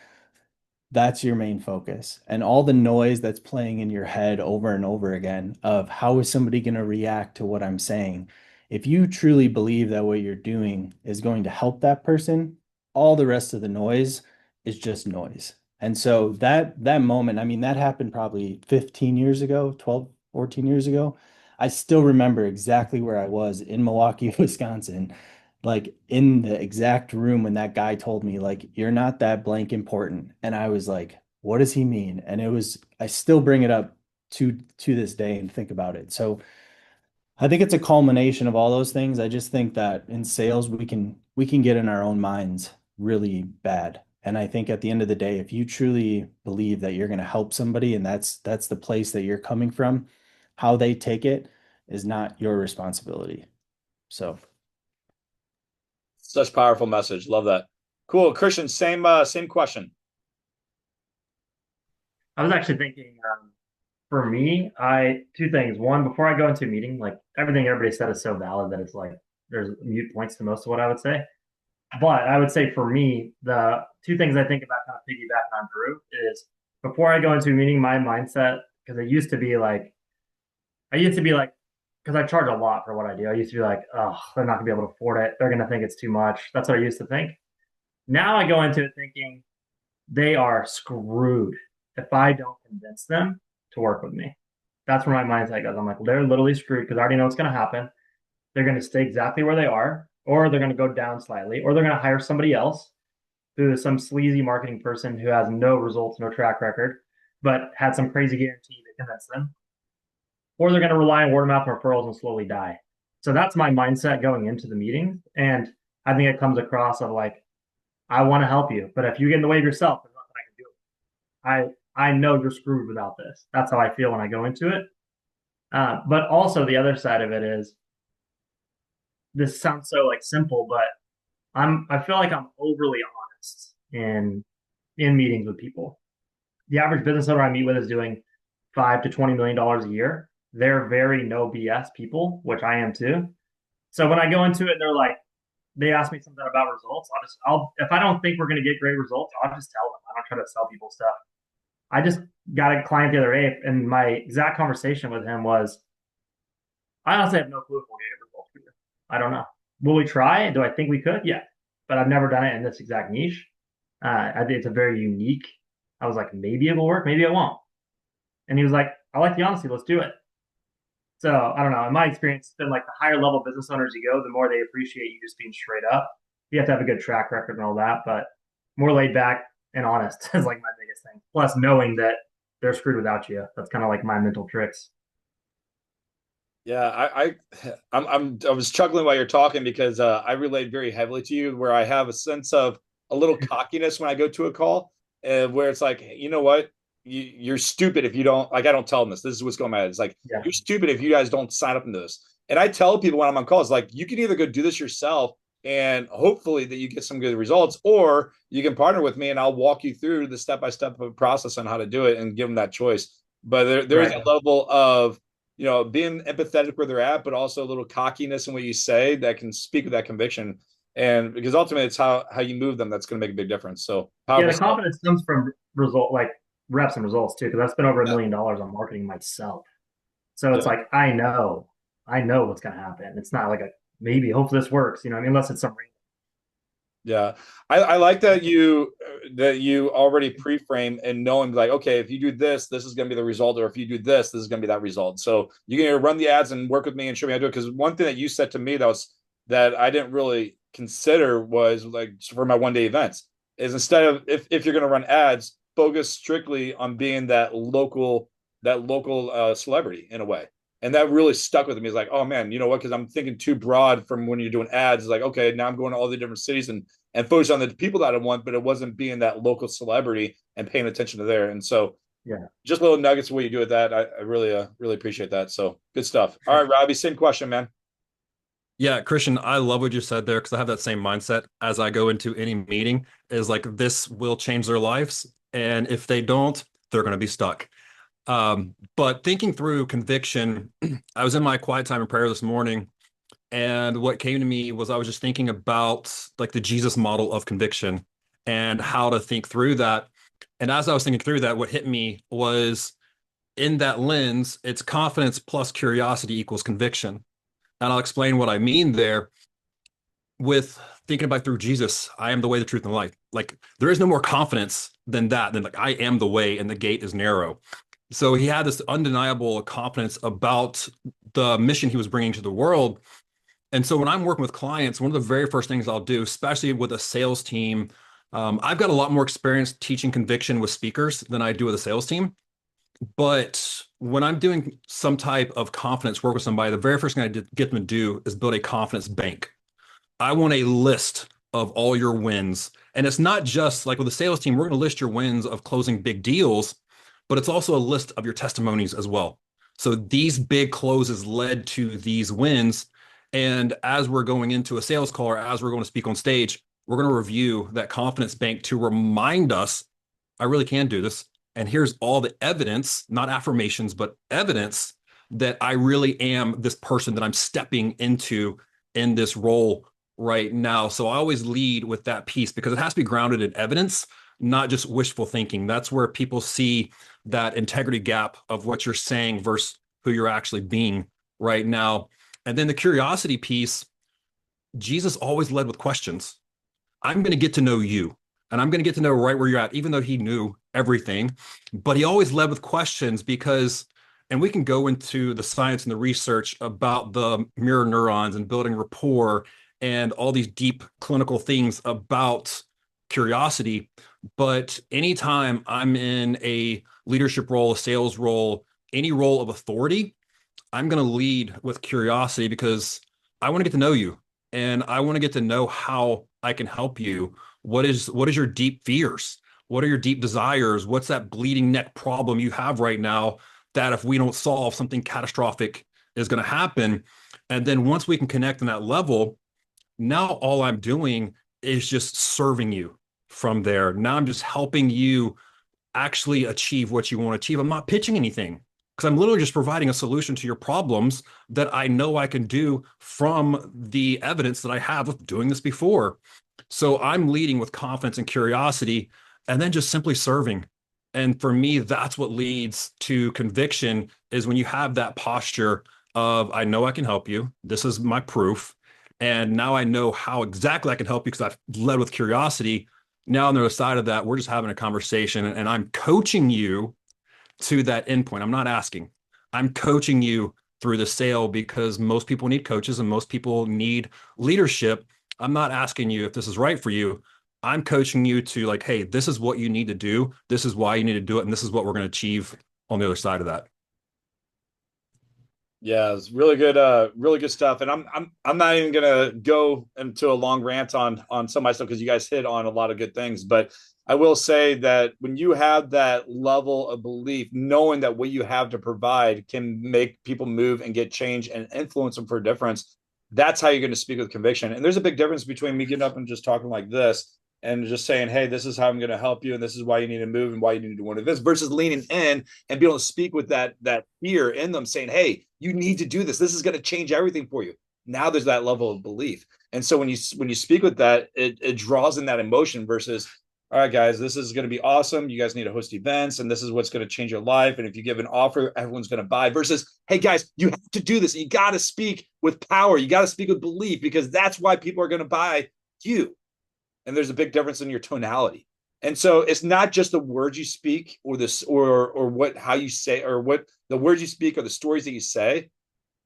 that's your main focus. And all the noise that's playing in your head over and over again of how is somebody going to react to what I'm saying, if you truly believe that what you're doing is going to help that person, all the rest of the noise is just noise. And so that moment, I mean, that happened probably 15 years ago, 12, 14 years ago. I still remember exactly where I was in Milwaukee, Wisconsin, like in the exact room when that guy told me, like, you're not that blank important. And I was like, what does he mean? And I still bring it up to this day and think about it. So I think it's a culmination of all those things. I just think that in sales we can get in our own minds really bad. And I think at the end of the day, if you truly believe that you're going to help somebody, and that's the place that you're coming from, how they take it is not your responsibility. So Such powerful message. Love that. Cool. Christian, same question. I was actually thinking, for me, two things. One, before I go into a meeting, like everything everybody said is so valid that it's like there's mute points to most of what I would say. But I would say for me, the two things I think about kind of piggybacking on Drew is, before I go into a meeting, my mindset, because because I charge a lot for what I do. I used to be like, oh, they're not gonna be able to afford it. They're gonna think it's too much. That's what I used to think. Now I go into it thinking they are screwed if I don't convince them to work with me. That's where my mindset goes. I'm like, well, they're literally screwed because I already know what's going to happen. They're going to stay exactly where they are, or they're going to go down slightly, or they're going to hire somebody else who is some sleazy marketing person who has no results, no track record, but had some crazy guarantee to convince them, or they're going to rely on word of mouth referrals and slowly die. So that's my mindset going into the meeting. And I think it comes across of like, I want to help you, but if you get in the way of yourself, there's nothing I can do. I know you're screwed without this. That's how I feel when I go into it. But also the other side of it is, this sounds so like simple, but I feel like I'm overly honest in meetings with people. The average business owner I meet with is doing $5 to $20 million a year. They're very no BS people, which I am too. So when I go into it and they ask me something about results, if I don't think we're going to get great results, I'll just tell them. I don't try to sell people stuff. I just got a client the other day, and my exact conversation with him was, I honestly have no clue if we'll get results for you. I don't know. Will we try? Do I think we could? Yeah, but I've never done it in this exact niche. I think it's a very unique. I was like, maybe it will work, maybe it won't. And he was like, I like the honesty. Let's do it. So I don't know. In my experience, it's been like the higher level business owners you go, the more they appreciate you just being straight up. You have to have a good track record and all that, but more laid back and honest is like my biggest thing. Plus, knowing that they're screwed without you. That's kind of like my mental tricks. Yeah, I was chuckling while you're talking because I relate very heavily to you, where I have a sense of a little cockiness when I go to a call, where it's like, you know what, you're stupid if you don't, like, I don't tell them this. This is what's going on. It's like, Yeah. you're stupid if you guys don't sign up into this. And I tell people when I'm on calls, like, you can either go do this yourself and hopefully that you get some good results, or you can partner with me and I'll walk you through the step-by-step process on how to do it and give them that choice. But there's Right. a level of, you know, being empathetic where they're at, but also a little cockiness in what you say that can speak with that conviction. And because ultimately it's how you move them that's going to make a big difference. So Yeah, powerful the stuff. confidence comes from like reps and results too, because I spent over $1 million on marketing myself. So it's Yeah. like I know what's going to happen. It's not like a maybe. Hopefully this works. You know, I mean, unless it's some. Yeah, I like that you already pre-frame and knowing like, okay, if you do this, this is going to be the result, or if you do this, this is going to be that result. So you can run the ads and work with me and show me how to do it. Because one thing that you said to me that I didn't really consider was like for my 1-day events is, instead of if you're going to run ads, focus strictly on being that local celebrity in a way. And that really stuck with me. It's like, oh man, you know what? Because I'm thinking too broad from when you're doing ads. It's like, okay, now I'm going to all the different cities and focus on the people that I want, but it wasn't being that local celebrity and paying attention to there. And so, Yeah. just little nuggets of what you do with that. I really appreciate that. So good stuff. All right, Robbie, same question, man. Yeah, Christian, I love what you said there because I have that same mindset as I go into any meeting is like this will change their lives. And if they don't, they're going to be stuck. But thinking through conviction, I was in my quiet time in prayer this morning, and what came to me was I was just thinking about like the Jesus model of conviction and how to think through that. And as I was thinking through that, what hit me was in that lens, it's confidence plus curiosity equals conviction. And I'll explain what I mean there with thinking about through Jesus. I am the way, the truth, and the life. Like there is no more confidence than that, than like I am the way and the gate is narrow. So he had this undeniable confidence about the mission he was bringing to the world. And so when I'm working with clients, one of the very first things I'll do, especially with a sales team, I've got a lot more experience teaching conviction with speakers than I do with a sales team. But when I'm doing some type of confidence work with somebody, the very first thing I get them to do is build a confidence bank. I want a list of all your wins. And it's not just like with a sales team, we're going to list your wins of closing big deals, but it's also a list of your testimonies as well. So these big closes led to these wins. And as we're going into a sales call or as we're going to speak on stage, we're going to review that confidence bank to remind us, I really can do this. And here's all the evidence, not affirmations, but evidence that I really am this person that I'm stepping into in this role right now. So I always lead with that piece because it has to be grounded in evidence, not just wishful thinking. That's where people see that integrity gap of what you're saying versus who you're actually being right now. And then the curiosity piece, Jesus always led with questions. I'm going to get to know you, and I'm going to get to know right where you're at, even though he knew everything. But he always led with questions because, and we can go into the science and the research about the mirror neurons and building rapport and all these deep clinical things about curiosity. But anytime I'm in a leadership role, a sales role, any role of authority, I'm going to lead with curiosity because I want to get to know you. and I want to get to know how I can help you. What is your deep fears? What are your deep desires? What's that bleeding neck problem you have right now that if we don't solve, something catastrophic is going to happen? And then once we can connect on that level, now all I'm doing is just serving you from there. Now I'm just helping you actually achieve what you want to achieve. I'm not pitching anything because I'm literally just providing a solution to your problems that I know I can do from the evidence that I have of doing this before. So I'm leading with confidence and curiosity and then just simply serving. And for me, that's what leads to conviction, is when you have that posture of, I know I can help you. This is my proof. And now I know how exactly I can help you because I've led with curiosity. Now on the other side of that, we're just having a conversation and I'm coaching you to that endpoint. I'm not asking. I'm coaching you through the sale because most people need coaches and most people need leadership. I'm not asking you if this is right for you. I'm coaching you to like, hey, this is what you need to do. This is why you need to do it. And this is what we're going to achieve on the other side of that. Yeah, it's really good stuff. And I'm not even gonna go into a long rant on some of my stuff because you guys hit on a lot of good things. But I will say that when you have that level of belief, knowing that what you have to provide can make people move and get change and influence them for a difference, that's how you're going to speak with conviction. And there's a big difference between me getting up and just talking like this and just saying, hey, this is how I'm going to help you, and this is why you need to move and why you need to want to do this, versus leaning in and be able to speak with that fear in them, saying, hey, you need to do this. This is going to change everything for you. Now there's that level of belief. And so when you speak with that, it draws in that emotion versus, all right, guys, this is going to be awesome. You guys need to host events, and this is what's going to change your life. And if you give an offer, everyone's going to buy, versus, hey, guys, you have to do this. You got to speak with power. You got to speak with belief, because that's why people are going to buy you. And there's a big difference in your tonality. And so it's not just the words you speak or this or what how you say, or what the words you speak or the stories that you say.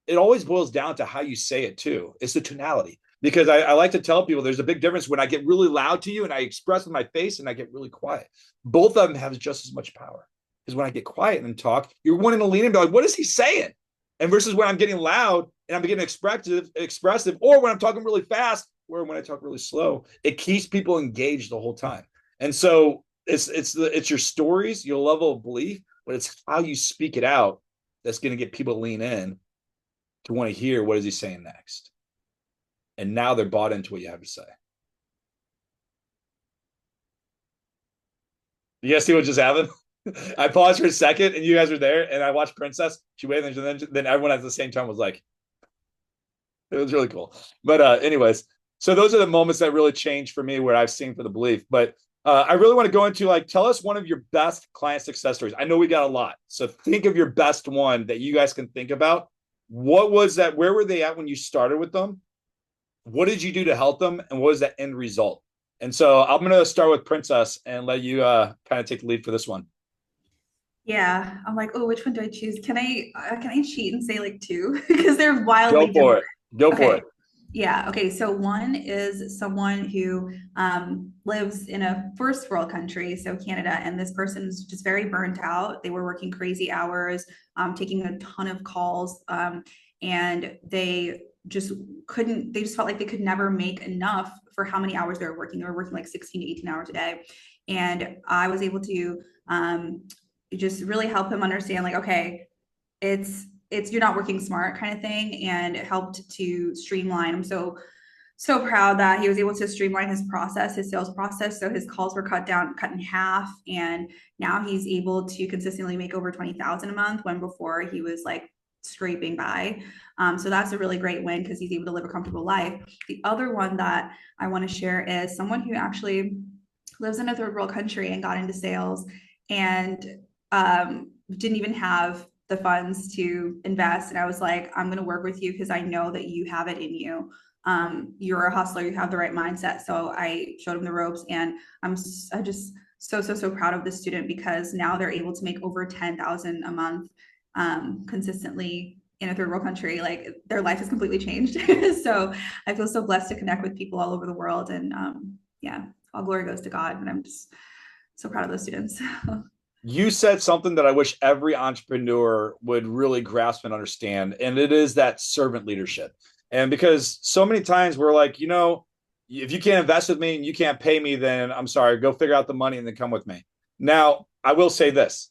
It always boils down to how you say it too. It's the tonality. Because I like to tell people there's a big difference when I get really loud to you and I express with my face and I get really quiet. Both of them have just as much power. Because when I get quiet and talk, you're wanting to lean in and be like, what is he saying? And versus when I'm getting loud and I'm getting expressive, or when I'm talking really fast, or when I talk really slow, it keeps people engaged the whole time. And so it's your stories, your level of belief, but it's how you speak it out that's going to get people to lean in to want to hear, what is he saying next? And now they're bought into what you have to say. You guys see what just happened? I paused for a second and you guys were there, and I watched Princess. She waited, and then everyone at the same time was like, it was really cool. But anyways, so those are the moments that really changed for me, where I've seen for the belief. But I really want to go into, like, tell us one of your best client success stories. I know we got a lot. So think of your best one that you guys can think about. What was that? Where were they at when you started with them? What did you do to help them? And what was that end result? And so I'm going to start with Princess and let you kind of take the lead for this one. Yeah, I'm like, oh, which one do I choose? Can I cheat and say like two? Because they're wildly Go for different. it. Go for it. Yeah. Okay. So one is someone who lives in a first world country, so Canada, and this person's just very burnt out. They were working crazy hours, taking a ton of calls, and they just felt like they could never make enough for how many hours they were working. They were working like 16 to 18 hours a day. And I was able to just really help him understand, like, okay, it's you're not working smart kind of thing. And it helped to streamline. I'm so proud that he was able to streamline his sales process. So his calls were cut in half. And now he's able to consistently make over 20,000 a month, when before he was like scraping by. So that's a really great win, because he's able to live a comfortable life. The other one that I want to share is someone who actually lives in a third world country and got into sales, and didn't even have the funds to invest. And I was like, I'm going to work with you because I know that you have it in you. You're a hustler, you have the right mindset. So I showed him the ropes, and I just so proud of this student, because now they're able to make over 10,000 a month consistently in a third world country. Like, their life has completely changed. So I feel so blessed to connect with people all over the world. And yeah, all glory goes to God. And I'm just so proud of those students. You said something that I wish every entrepreneur would really grasp and understand, and it is that servant leadership. And because so many times we're like, if you can't invest with me and you can't pay me, then I'm sorry, go figure out the money and then come with me. Now, I will say this: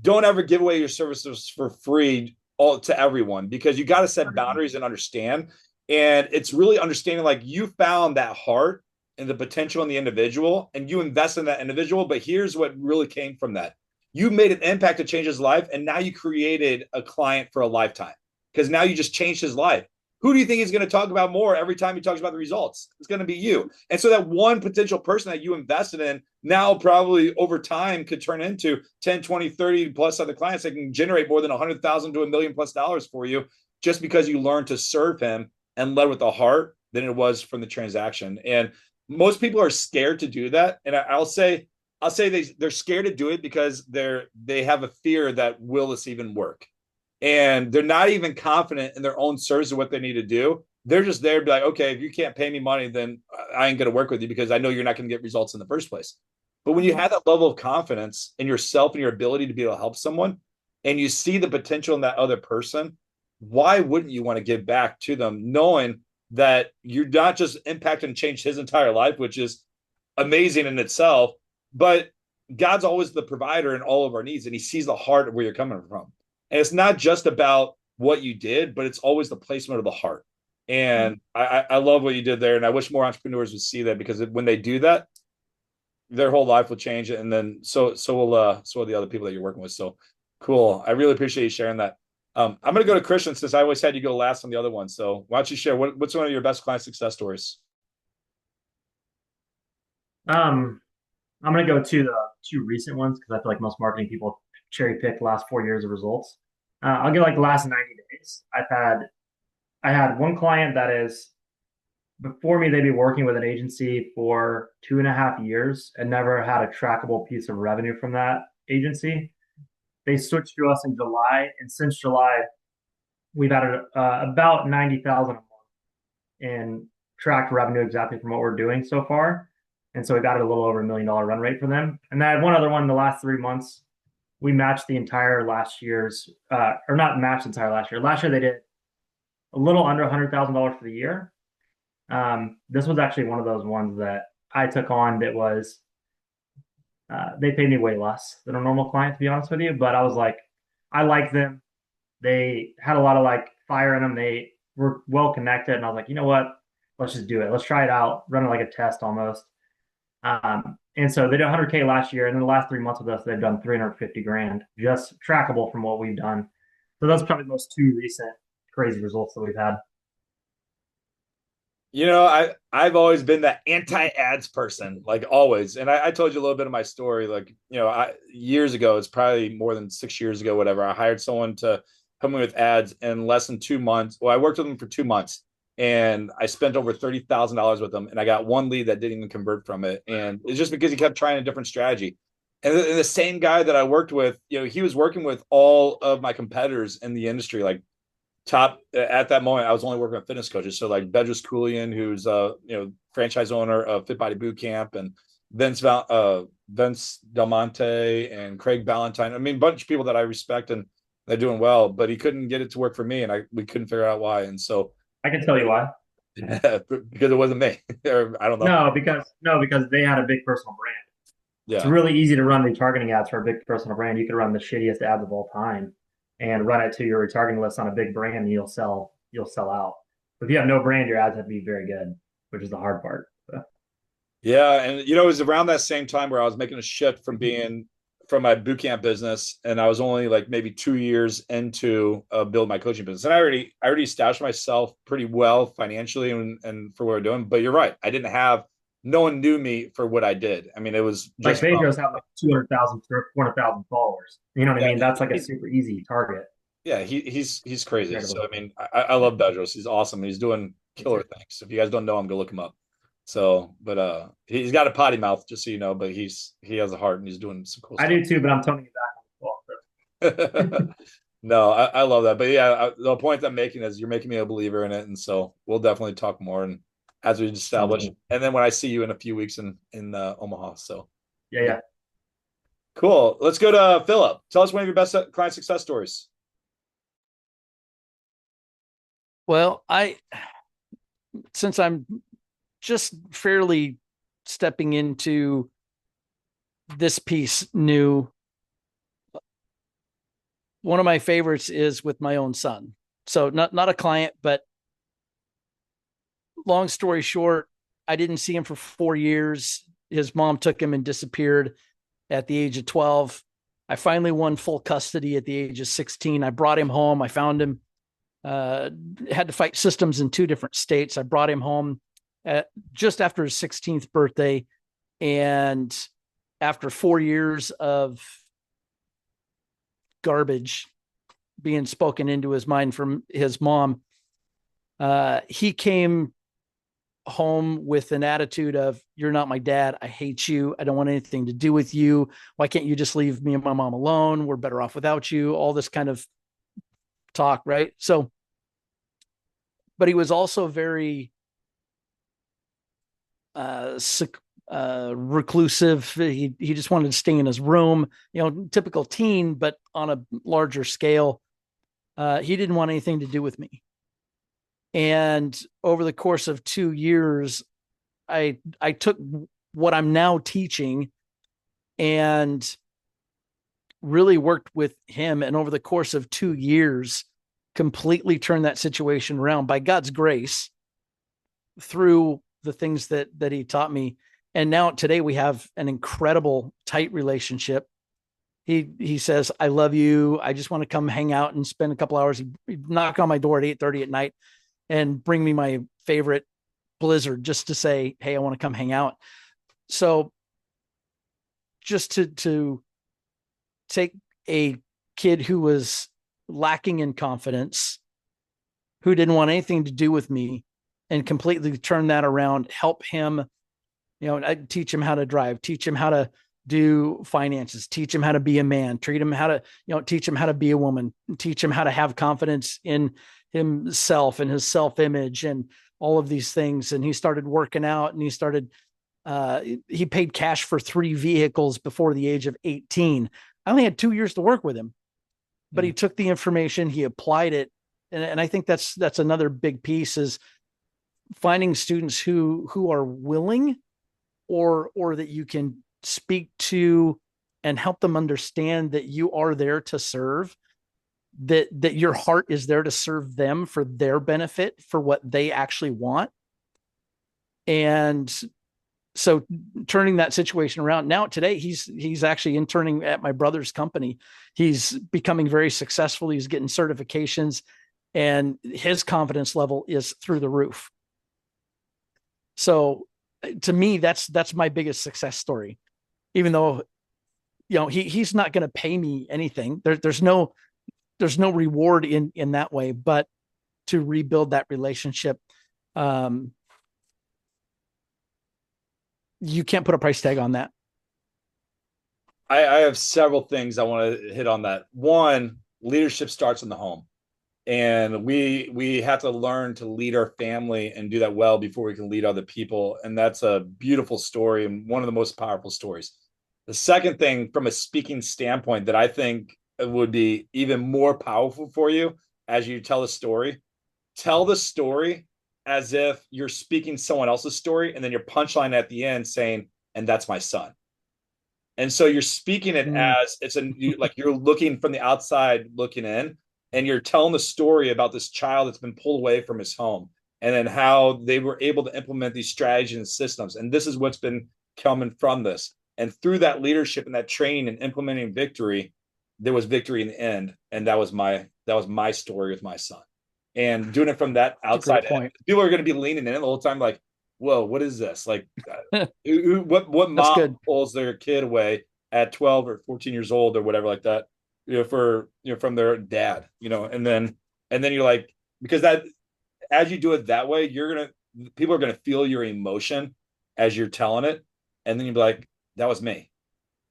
don't ever give away your services for free all to everyone, because you got to set boundaries and understand. And it's really understanding, like, you found that heart and the potential in the individual and you invest in that individual. But here's what really came from that: you made an impact to change his life. And now you created a client for a lifetime, because now you just changed his life. Who do you think he's going to talk about more every time he talks about the results? It's going to be you. And so that one potential person that you invested in now probably over time could turn into 10, 20, 30 plus other clients that can generate more than 100,000 to $1 million plus for you, just because you learned to serve him and led with the heart than it was from the transaction. And most people are scared to do that. And I'll say they're scared to do it because they have a fear that, will this even work? And they're not even confident in their own service of what they need to do. They're just there to be like, okay, if you can't pay me money, then I ain't going to work with you, because I know you're not going to get results in the first place. But when you have that level of confidence in yourself and your ability to be able to help someone, and you see the potential in that other person, why wouldn't you want to give back to them, knowing that you're not just impacting and change his entire life, which is amazing in itself, but God's always the provider in all of our needs, and he sees the heart of where you're coming from. And it's not just about what you did, but it's always the placement of the heart. And I love what you did there. And I wish more entrepreneurs would see that, because when they do that, their whole life will change. And then so will the other people that you're working with. So cool. I really appreciate you sharing that. I'm going to go to Christian, since I always had you go last on the other one. So why don't you share what's one of your best client success stories? I'm going to go to the two recent ones, because I feel like most marketing people cherry pick the last 4 years of results. I'll get like the last 90 days. I had one client that is, before me, they'd be working with an agency for 2.5 years and never had a trackable piece of revenue from that agency. They switched to us in July, and since July, we've added about 90,000 a month in tracked revenue exactly from what we're doing so far. And so we got a little over $1 million run rate for them. And I had one other one in the last 3 months. We matched the entire last year's, or not matched the entire last year. Last year they did a little under $100,000 for the year. This was actually one of those ones that I took on that was, they paid me way less than a normal client, to be honest with you. But I was like, I like them. They had a lot of like fire in them. They were well connected. And I was like, you know what? Let's just do it. Let's try it out, run it like a test almost. And so they did 100K last year, and in the last 3 months with us, they've done 350 grand, just trackable from what we've done. So that's probably the most two recent crazy results that we've had. I've always been that anti-ads person, like always. And I told you a little bit of my story. Like, years ago, it's probably more than 6 years ago, whatever. I hired someone to help me with ads in less than 2 months. Well, I worked with them for 2 months, and I spent over $30,000 with them. And I got one lead that didn't even convert from it. And it's just because he kept trying a different strategy. And the same guy that I worked with, he was working with all of my competitors in the industry, like top at that moment. I was only working with fitness coaches, so like Bedros Koulian, who's franchise owner of Fit Body Boot Camp, and Vince Del Monte and Craig Ballantyne. I mean, a bunch of people that I respect, and they're doing well, but he couldn't get it to work for me, and we couldn't figure out why. And so I can tell you why. Because it wasn't me. Or, I don't know. Because they had a big personal brand. Yeah. It's really easy to run retargeting ads for a big personal brand. You could run the shittiest ads of all time and run it to your retargeting list on a big brand, and you'll sell out. But if you have no brand, your ads have to be very good, which is the hard part. So. Yeah, and it was around that same time where I was making a shift from my boot camp business, and I was only like maybe 2 years into build my coaching business, and I already established myself pretty well financially and for what we're doing. But you're right, no one knew me for what I did. I mean, it was just like Bedros had like 200,000 or 400,000 followers. You know what I mean? That's like a super easy target. Yeah, he's crazy. Incredible. So I mean, I love Bedros. He's awesome. He's doing killer things. If you guys don't know him, go look him up. So, but he's got a potty mouth, just so you know. But he has a heart, and he's doing some cool stuff. I do too, but I'm toning it back on the ball. No, I love that. But yeah, the point I'm making is you're making me a believer in it, and so we'll definitely talk more and as we establish. And then when I see you in a few weeks in Omaha. So yeah. Cool. Let's go to Philip. Tell us one of your best client success stories. Well, since I'm just fairly stepping into this piece new, one of my favorites is with my own son. So not a client, but long story short, I didn't see him for 4 years. His mom took him and disappeared at the age of 12. I finally won full custody at the age of 16. I brought him home. I found him, had to fight systems in 2 different states. I brought him home just after his 16th birthday. And after 4 years of garbage being spoken into his mind from his mom, he came home with an attitude of, you're not my dad. I hate you. I don't want anything to do with you. Why can't you just leave me and my mom alone? We're better off without you. All this kind of talk. Right. So, but he was also very reclusive. He just wanted to stay in his room, typical teen, but on a larger scale. He didn't want anything to do with me. And over the course of 2 years, I took what I'm now teaching and really worked with him. And over the course of 2 years, completely turned that situation around by God's grace through the things that he taught me. And now today we have an incredible tight relationship. He says, I love you. I just want to come hang out and spend a couple hours. He'd knock on my door at 8:30 at night and bring me my favorite Blizzard just to say, hey, I want to come hang out. So just to take a kid who was lacking in confidence, who didn't want anything to do with me, and completely turn that around, help him, I teach him how to drive, teach him how to do finances, teach him how to be a man, teach him how to be a woman, teach him how to have confidence in himself and his self-image and all of these things. And he started working out, and he paid cash for 3 vehicles before the age of 18. I only had 2 years to work with him, but he took the information, he applied it. And I think that's another big piece, is finding students who are willing or that you can speak to and help them understand that you are there to serve, that your heart is there to serve them for their benefit, for what they actually want. And so turning that situation around, now today he's actually interning at my brother's company. He's becoming very successful. He's getting certifications, and his confidence level is through the roof. So to me, that's my biggest success story, even though, he's not going to pay me anything. There's no reward in that way, but to rebuild that relationship, you can't put a price tag on that. I have several things I want to hit on that. One, leadership starts in the home. And we have to learn to lead our family and do that well before we can lead other people. And that's a beautiful story and one of the most powerful stories. The second thing, from a speaking standpoint, that I think would be even more powerful for you as you tell the story as if you're speaking someone else's story, and then your punchline at the end saying, and that's my son. And so you're speaking it as like you're looking from the outside looking in, and you're telling the story about this child that's been pulled away from his home, and then how they were able to implement these strategies and systems. And this is what's been coming from this. And through that leadership and that training and implementing victory, there was victory in the end. And that was my story with my son. And doing it from that outside end, people are going to be leaning in the whole time, like, whoa, what is this? Like, what mom pulls their kid away at 12 or 14 years old or whatever like that, from their dad, and then you're like, because that, as you do it that way, people are going to feel your emotion as you're telling it. And then you'll be like, that was me.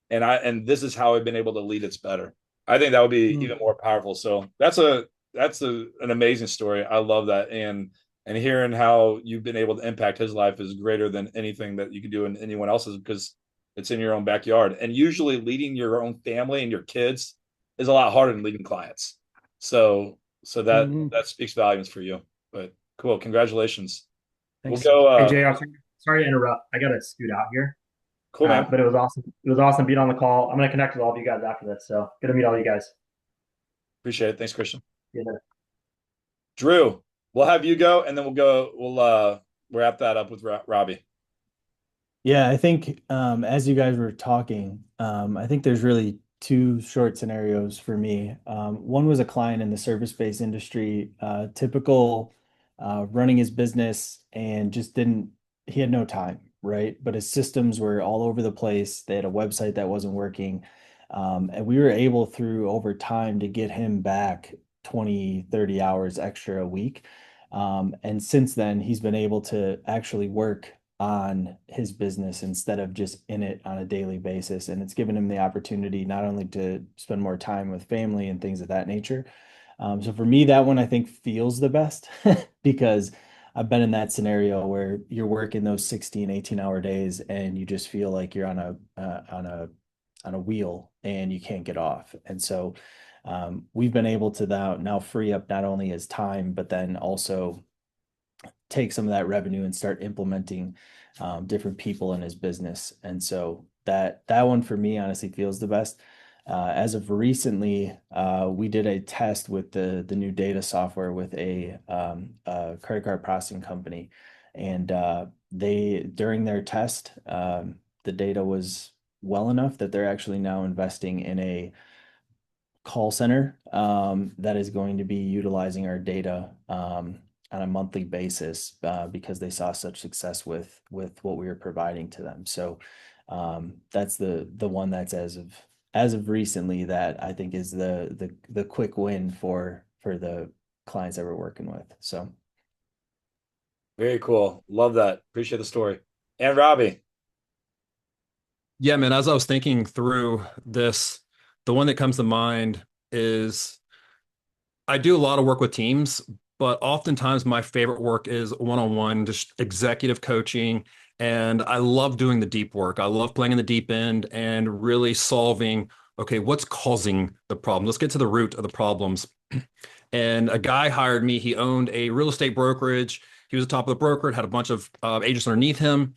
And this is how I've been able to lead it's better. I think that would be even more powerful. So that's an amazing story. I love that. And hearing how you've been able to impact his life is greater than anything that you could do in anyone else's, because it's in your own backyard. And usually leading your own family and your kids is a lot harder than leading clients. So that speaks volumes for you. But cool. Congratulations. Thanks. We'll go. Hey, Jay, sorry to interrupt. I got to scoot out here. Cool, man. But it was awesome. It was awesome being on the call. I'm going to connect with all of you guys after this. So good to meet all you guys. Appreciate it. Thanks, Christian. Yeah. Drew, we'll have you go, and then we'll wrap that up with Robbie. Yeah, I think as you guys were talking, I think there's really two short scenarios for me. One was a client in the service-based industry, typical running his business and just he had no time, right? But his systems were all over the place. They had a website that wasn't working. And we were able through over time to get him back 20, 30 hours extra a week. And since then, he's been able to actually work on his business instead of just in it on a daily basis. And it's given him the opportunity not only to spend more time with family and things of that nature. So for me, that one I think feels the best because I've been in that scenario where you're working those 16, 18-hour days and you just feel like you're on a wheel and you can't get off. And so we've been able to now free up not only his time, but then also take some of that revenue and start implementing different people in his business. And so that one for me honestly feels the best. As of recently, we did a test with the new data software with a credit card processing company, and during their test, the data was well enough that they're actually now investing in a call center that is going to be utilizing our data on a monthly basis because they saw such success with what we were providing to them. So that's the one that's as of recently that I think is the quick win for the clients that we're working with. So very cool. Love that. Appreciate the story. And Robbie. Yeah, man, as I was thinking through this, the one that comes to mind is I do a lot of work with teams, but oftentimes my favorite work is one-on-one, just executive coaching. And I love doing the deep work. I love playing in the deep end and really solving, okay, what's causing the problem? Let's get to the root of the problems. And a guy hired me. He owned a real estate brokerage. He was the top of the broker, had a bunch of agents underneath him.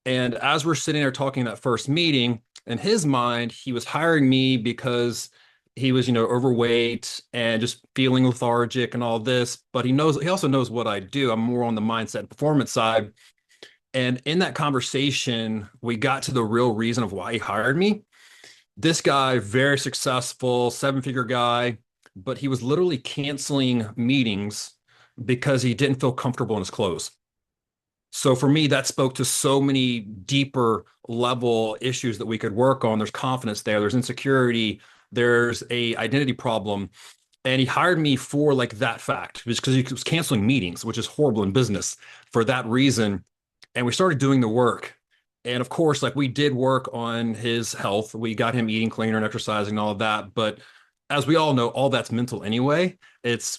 And as we're sitting there talking that first meeting, in his mind, he was hiring me because he was, overweight and just feeling lethargic and all this. But he also knows what I do. I'm more on the mindset and performance side. And in that conversation, we got to the real reason of why he hired me. This guy, very successful, 7-figure guy, but he was literally canceling meetings because he didn't feel comfortable in his clothes. So for me, that spoke to so many deeper level issues that we could work on. There's confidence there, there's insecurity, there's a identity problem. And he hired me for like that fact, just because he was canceling meetings, which is horrible in business for that reason. And we started doing the work. And of course, like we did work on his health. We got him eating cleaner and exercising and all of that. But as we all know, all that's mental anyway.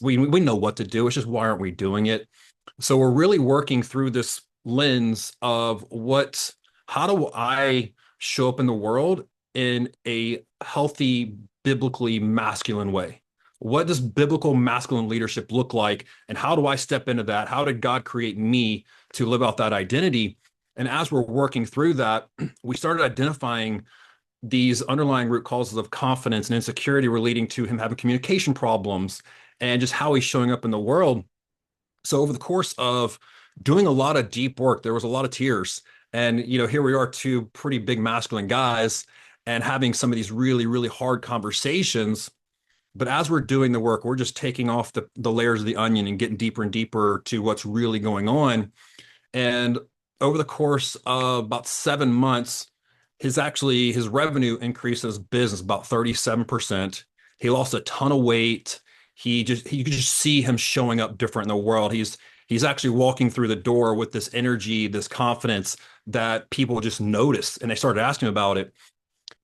We know what to do. It's just why aren't we doing it? So we're really working through this lens of how do I show up in the world in a healthy, biblically masculine way? What does biblical masculine leadership look like? And how do I step into that? How did God create me to live out that identity? And as we're working through that, we started identifying these underlying root causes of confidence and insecurity relating to him having communication problems and just how he's showing up in the world. So over the course of doing a lot of deep work, there was a lot of tears. And, here we are, two pretty big masculine guys and having some of these really, really hard conversations. But as we're doing the work, we're just taking off the layers of the onion and getting deeper and deeper to what's really going on. And over the course of about 7 months, his revenue increased in his business about 37%. He lost a ton of weight. You could just see him showing up different in the world. He's actually walking through the door with this energy, this confidence that people just noticed, and they started asking him about it.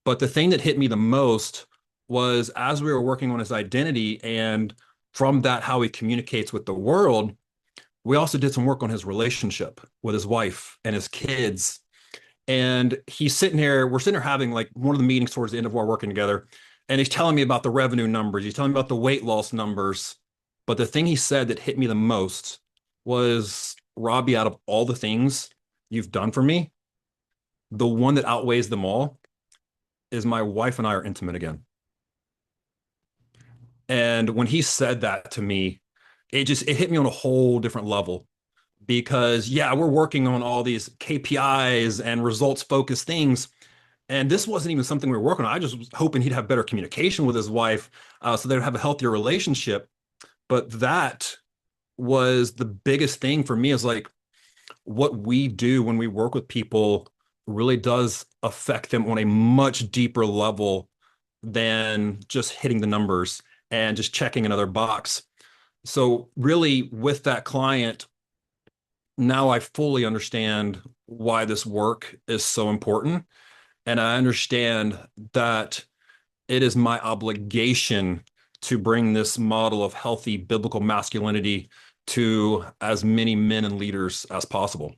But the thing that hit me the most was as we were working on his identity and from that, how he communicates with the world, we also did some work on his relationship with his wife and his kids. And we're sitting here having like one of the meetings towards the end of our working together. And he's telling me about the revenue numbers. He's telling me about the weight loss numbers. But the thing he said that hit me the most was, Robbie, out of all the things you've done for me, the one that outweighs them all is my wife and I are intimate again. And when he said that to me, it hit me on a whole different level, because yeah, we're working on all these KPIs and results focused things. And this wasn't even something we were working on. I just was hoping he'd have better communication with his wife, so they'd have a healthier relationship. But that was the biggest thing for me, is like, what we do when we work with people really does affect them on a much deeper level than just hitting the numbers and just checking another box. So really, with that client, now I fully understand why this work is so important. And I understand that it is my obligation to bring this model of healthy biblical masculinity to as many men and leaders as possible.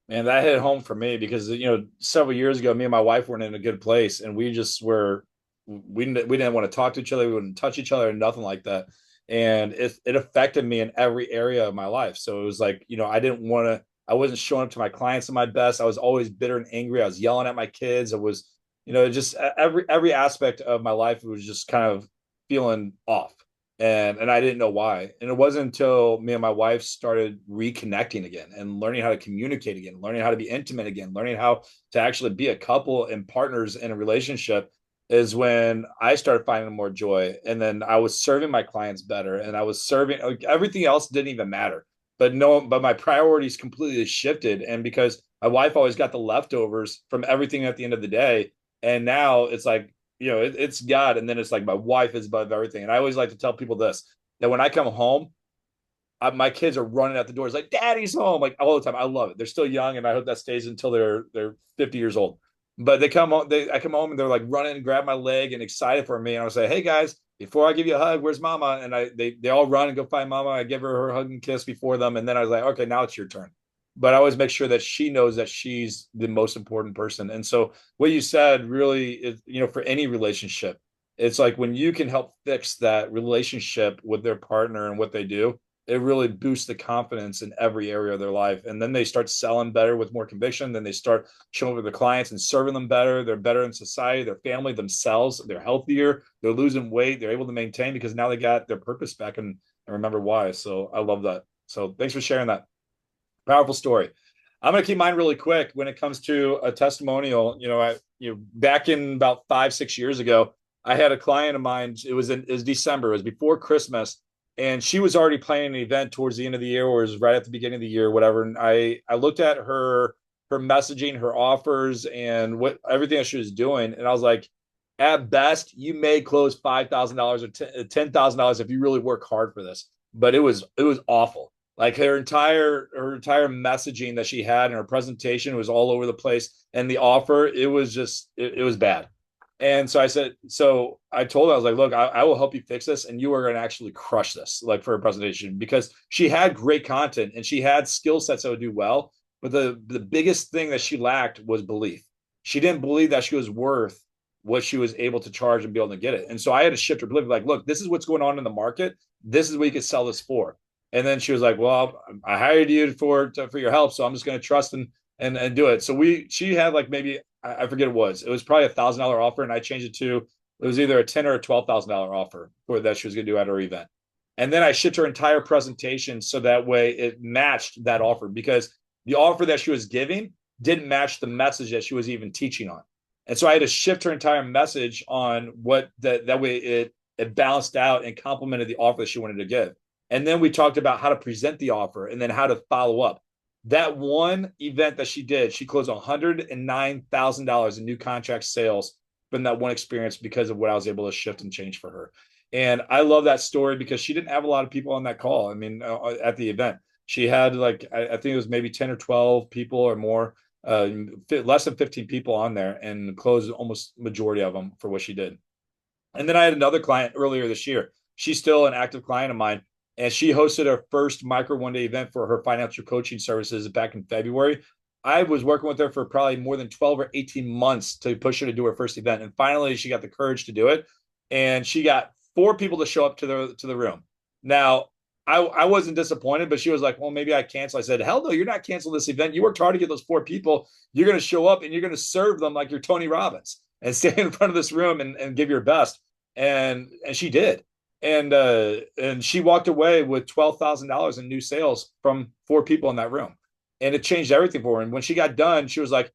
Man, that hit home for me because, several years ago, me and my wife weren't in a good place, and we just were, we didn't want to talk to each other. We wouldn't touch each other, nothing like that. And it affected me in every area of my life. So it was like, I wasn't showing up to my clients at my best. I was always bitter and angry. I was yelling at my kids. It was, just every aspect of my life was just kind of feeling off. And I didn't know why. And it wasn't until me and my wife started reconnecting again and learning how to communicate again, learning how to be intimate again, learning how to actually be a couple and partners in a relationship, is when I started finding more joy. And then I was serving my clients better, and I was serving, like, everything else didn't even matter. But my priorities completely shifted. And because my wife always got the leftovers from everything at the end of the day, and now it's like, it's God, and then it's like my wife is above everything. And I always like to tell people this, that when I come home, my kids are running out the doors like, "Daddy's home!" Like, all the time. I love it. They're still young, and I hope that stays until they're 50 years old. But I come home and they're like running and grab my leg and excited for me. And I'll say, "Hey guys, before I give you a hug, where's Mama?" And they all run and go find Mama. I give her hug and kiss before them, and then I was like, "Okay, now it's your turn." But I always make sure that she knows that she's the most important person. And so what you said really is, for any relationship, it's like when you can help fix that relationship with their partner and what they do, it really boosts the confidence in every area of their life. And then they start selling better with more conviction. Then they start showing up with their clients and serving them better. They're better in society, their family, themselves. They're healthier. They're losing weight. They're able to maintain because now they got their purpose back and remember why. So I love that. So thanks for sharing that. Powerful story. I'm going to keep mine really quick. When it comes to a testimonial, back in about 5-6 years ago, I had a client of mine. It was December. It was before Christmas, and she was already planning an event towards the end of the year, or it was right at the beginning of the year, whatever. And I looked at her messaging, her offers, and what everything that she was doing, and I was like, at best, you may close $5,000 or $10,000 if you really work hard for this. But it was awful. Like her entire messaging that she had in her presentation was all over the place, and the offer, it was bad. And so I told her, I was like, "Look, I will help you fix this, and you are going to actually crush this, like, for a presentation," because she had great content and she had skill sets that would do well. But the biggest thing that she lacked was belief. She didn't believe that she was worth what she was able to charge and be able to get it. And so I had to shift her belief, like, "Look, this is what's going on in the market. This is what you could sell this for." And then she was like, "Well, I hired you for your help, so I'm just going to trust and do it." So she had, like, maybe, I forget it was probably $1,000 offer, and I changed it was either a $10,000 or a $12,000 offer for that she was going to do at her event. And then I shipped her entire presentation so that way it matched that offer, because the offer that she was giving didn't match the message that she was even teaching on. And so I had to shift her entire message on what that way it balanced out and complemented the offer that she wanted to give. And then we talked about how to present the offer and then how to follow up. That one event that she did, she closed $109,000 in new contract sales from that one experience because of what I was able to shift and change for her. And I love that story because she didn't have a lot of people on that call. I mean, at the event, she had, like, I think it was maybe 10 or 12 people or more, less than 15 people on there, and closed almost majority of them for what she did. And then I had another client earlier this year. She's still an active client of mine. And she hosted her first micro one-day event for her financial coaching services back in February. I was working with her for probably more than 12 or 18 months to push her to do her first event. And finally, she got the courage to do it. And she got 4 people to show up to the room. Now, I wasn't disappointed, but she was like, well, maybe I cancel. I said, hell no, you're not canceling this event. You worked hard to get those 4 people. You're going to show up and you're going to serve them like you're Tony Robbins and stand in front of this room and give your best. And she did. And she walked away with $12,000 in new sales from 4 people in that room. And it changed everything for her. And when she got done, she was like,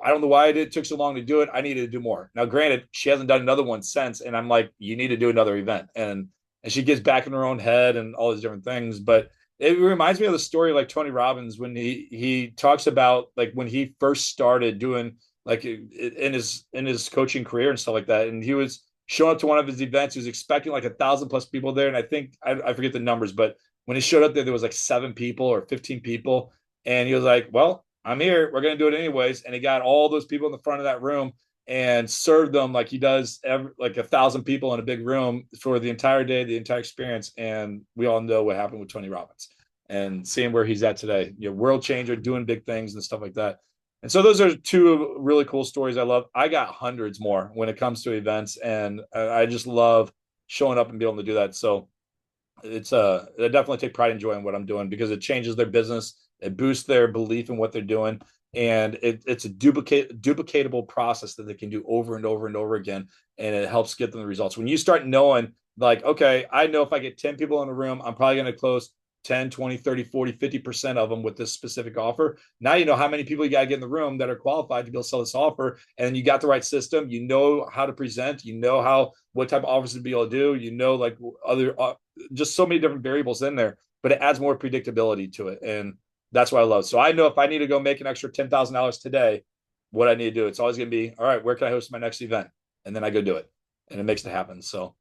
I don't know why it took so long to do it. I needed to do more. Now, granted, she hasn't done another one since. And I'm like, you need to do another event. And she gets back in her own head and all these different things. But it reminds me of the story like Tony Robbins, when he talks about like when he first started doing like in his coaching career and stuff like that. And he was showing up to one of his events. He was expecting like 1,000+ people there. And I think, I forget the numbers, but when he showed up there was like 7 people or 15 people. And he was like, well, I'm here. We're going to do it anyways. And he got all those people in the front of that room and served them like he does like 1,000 people in a big room for the entire day, the entire experience. And we all know what happened with Tony Robbins and seeing where he's at today, world changer, doing big things and stuff like that. And so those are 2 really cool stories I love. I got hundreds more when it comes to events, and I just love showing up and being able to do that. So it's I definitely take pride and joy in what I'm doing because it changes their business. It boosts their belief in what they're doing. And it's a duplicatable process that they can do over and over and over again. And it helps get them the results. When you start knowing like, okay, I know if I get 10 people in a room, I'm probably going to close 10, 20, 30, 40, 50% of them with this specific offer. Now you know how many people you got to get in the room that are qualified to be able to sell this offer. And you got the right system. You know how to present. You know what type of offers to be able to do. You know, like other, just so many different variables in there, but it adds more predictability to it. And that's what I love. So I know if I need to go make an extra $10,000 today, what I need to do, it's always going to be, all right, where can I host my next event? And then I go do it. And it makes it happen. So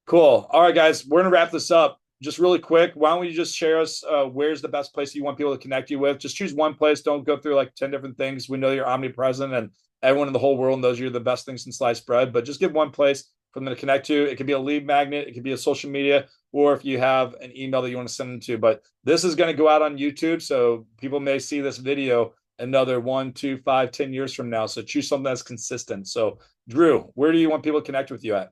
cool. All right, guys, we're going to wrap this up. Just really quick, why don't you just share us where's the best place you want people to connect you with? Just choose one place. Don't go through like 10 different things. We know you're omnipresent and everyone in the whole world knows you're the best thing since sliced bread, but just give one place for them to connect to. It could be a lead magnet. It could be a social media, or if you have an email that you want to send them to. But this is going to go out on YouTube, so people may see this video another 1, 2, 5, 10 years from now. So choose something that's consistent. So Drew, where do you want people to connect with you at?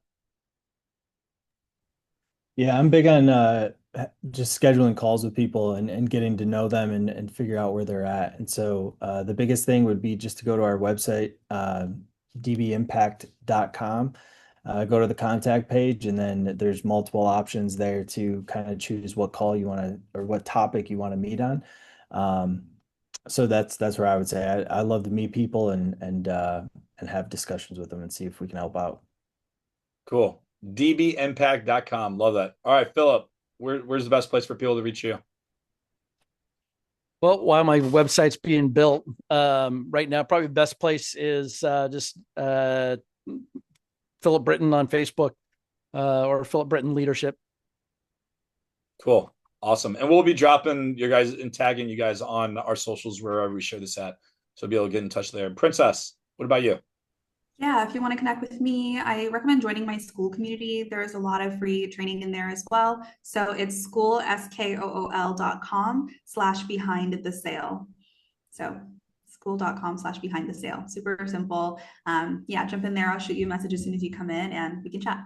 Yeah, I'm big on just scheduling calls with people and getting to know them and figure out where they're at. And so the biggest thing would be just to go to our website, dbimpact.com. Go to the contact page, and then there's multiple options there to kind of choose what call you want to or what topic you want to meet on. So that's where I would say I love to meet people and have discussions with them and see if we can help out. Cool. dbimpact.com. Love that. All right, Philip, where's the best place for people to reach you? Well, while my website's being built, right now, probably the best place is just Philip Britton on Facebook or Philip Britton Leadership. Cool. Awesome. And we'll be dropping your guys and tagging you guys on our socials wherever we share this at. So be able to get in touch there. Princess, what about you? Yeah, if you want to connect with me, I recommend joining my school community. There's a lot of free training in there as well. So it's school.com/behind the sale. So school.com/behind the sale. Super simple. Yeah, jump in there. I'll shoot you a message as soon as you come in and we can chat.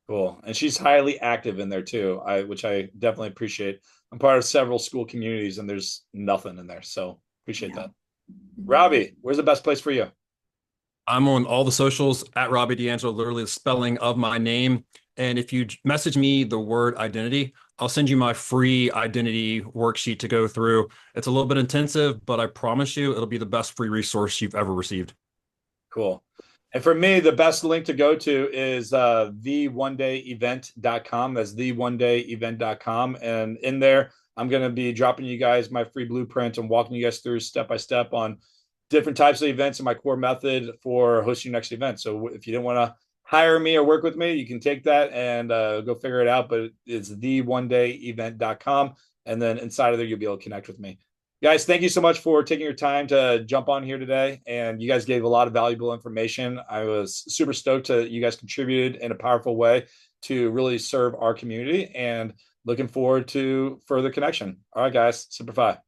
Cool. And she's highly active in there too, which I definitely appreciate. I'm part of several school communities and there's nothing in there. So appreciate that. Robbie, where's the best place for you? I'm on all the socials at Robbie D'Angelo, literally the spelling of my name. And if you message me the word identity, I'll send you my free identity worksheet to go through. It's a little bit intensive, but I promise you it'll be the best free resource you've ever received. Cool. And for me, the best link to go to is theoneDayEvent.com. That's theoneDayEvent.com. And in there, I'm going to be dropping you guys my free blueprint and walking you guys through step-by-step on different types of events and my core method for hosting your next event. So if you didn't want to hire me or work with me, you can take that and go figure it out. But it's theoneDayEvent.com. And then inside of there, you'll be able to connect with me. Guys, thank you so much for taking your time to jump on here today. And you guys gave a lot of valuable information. I was super stoked that you guys contributed in a powerful way to really serve our community and looking forward to further connection. All right, guys, Semper Fi.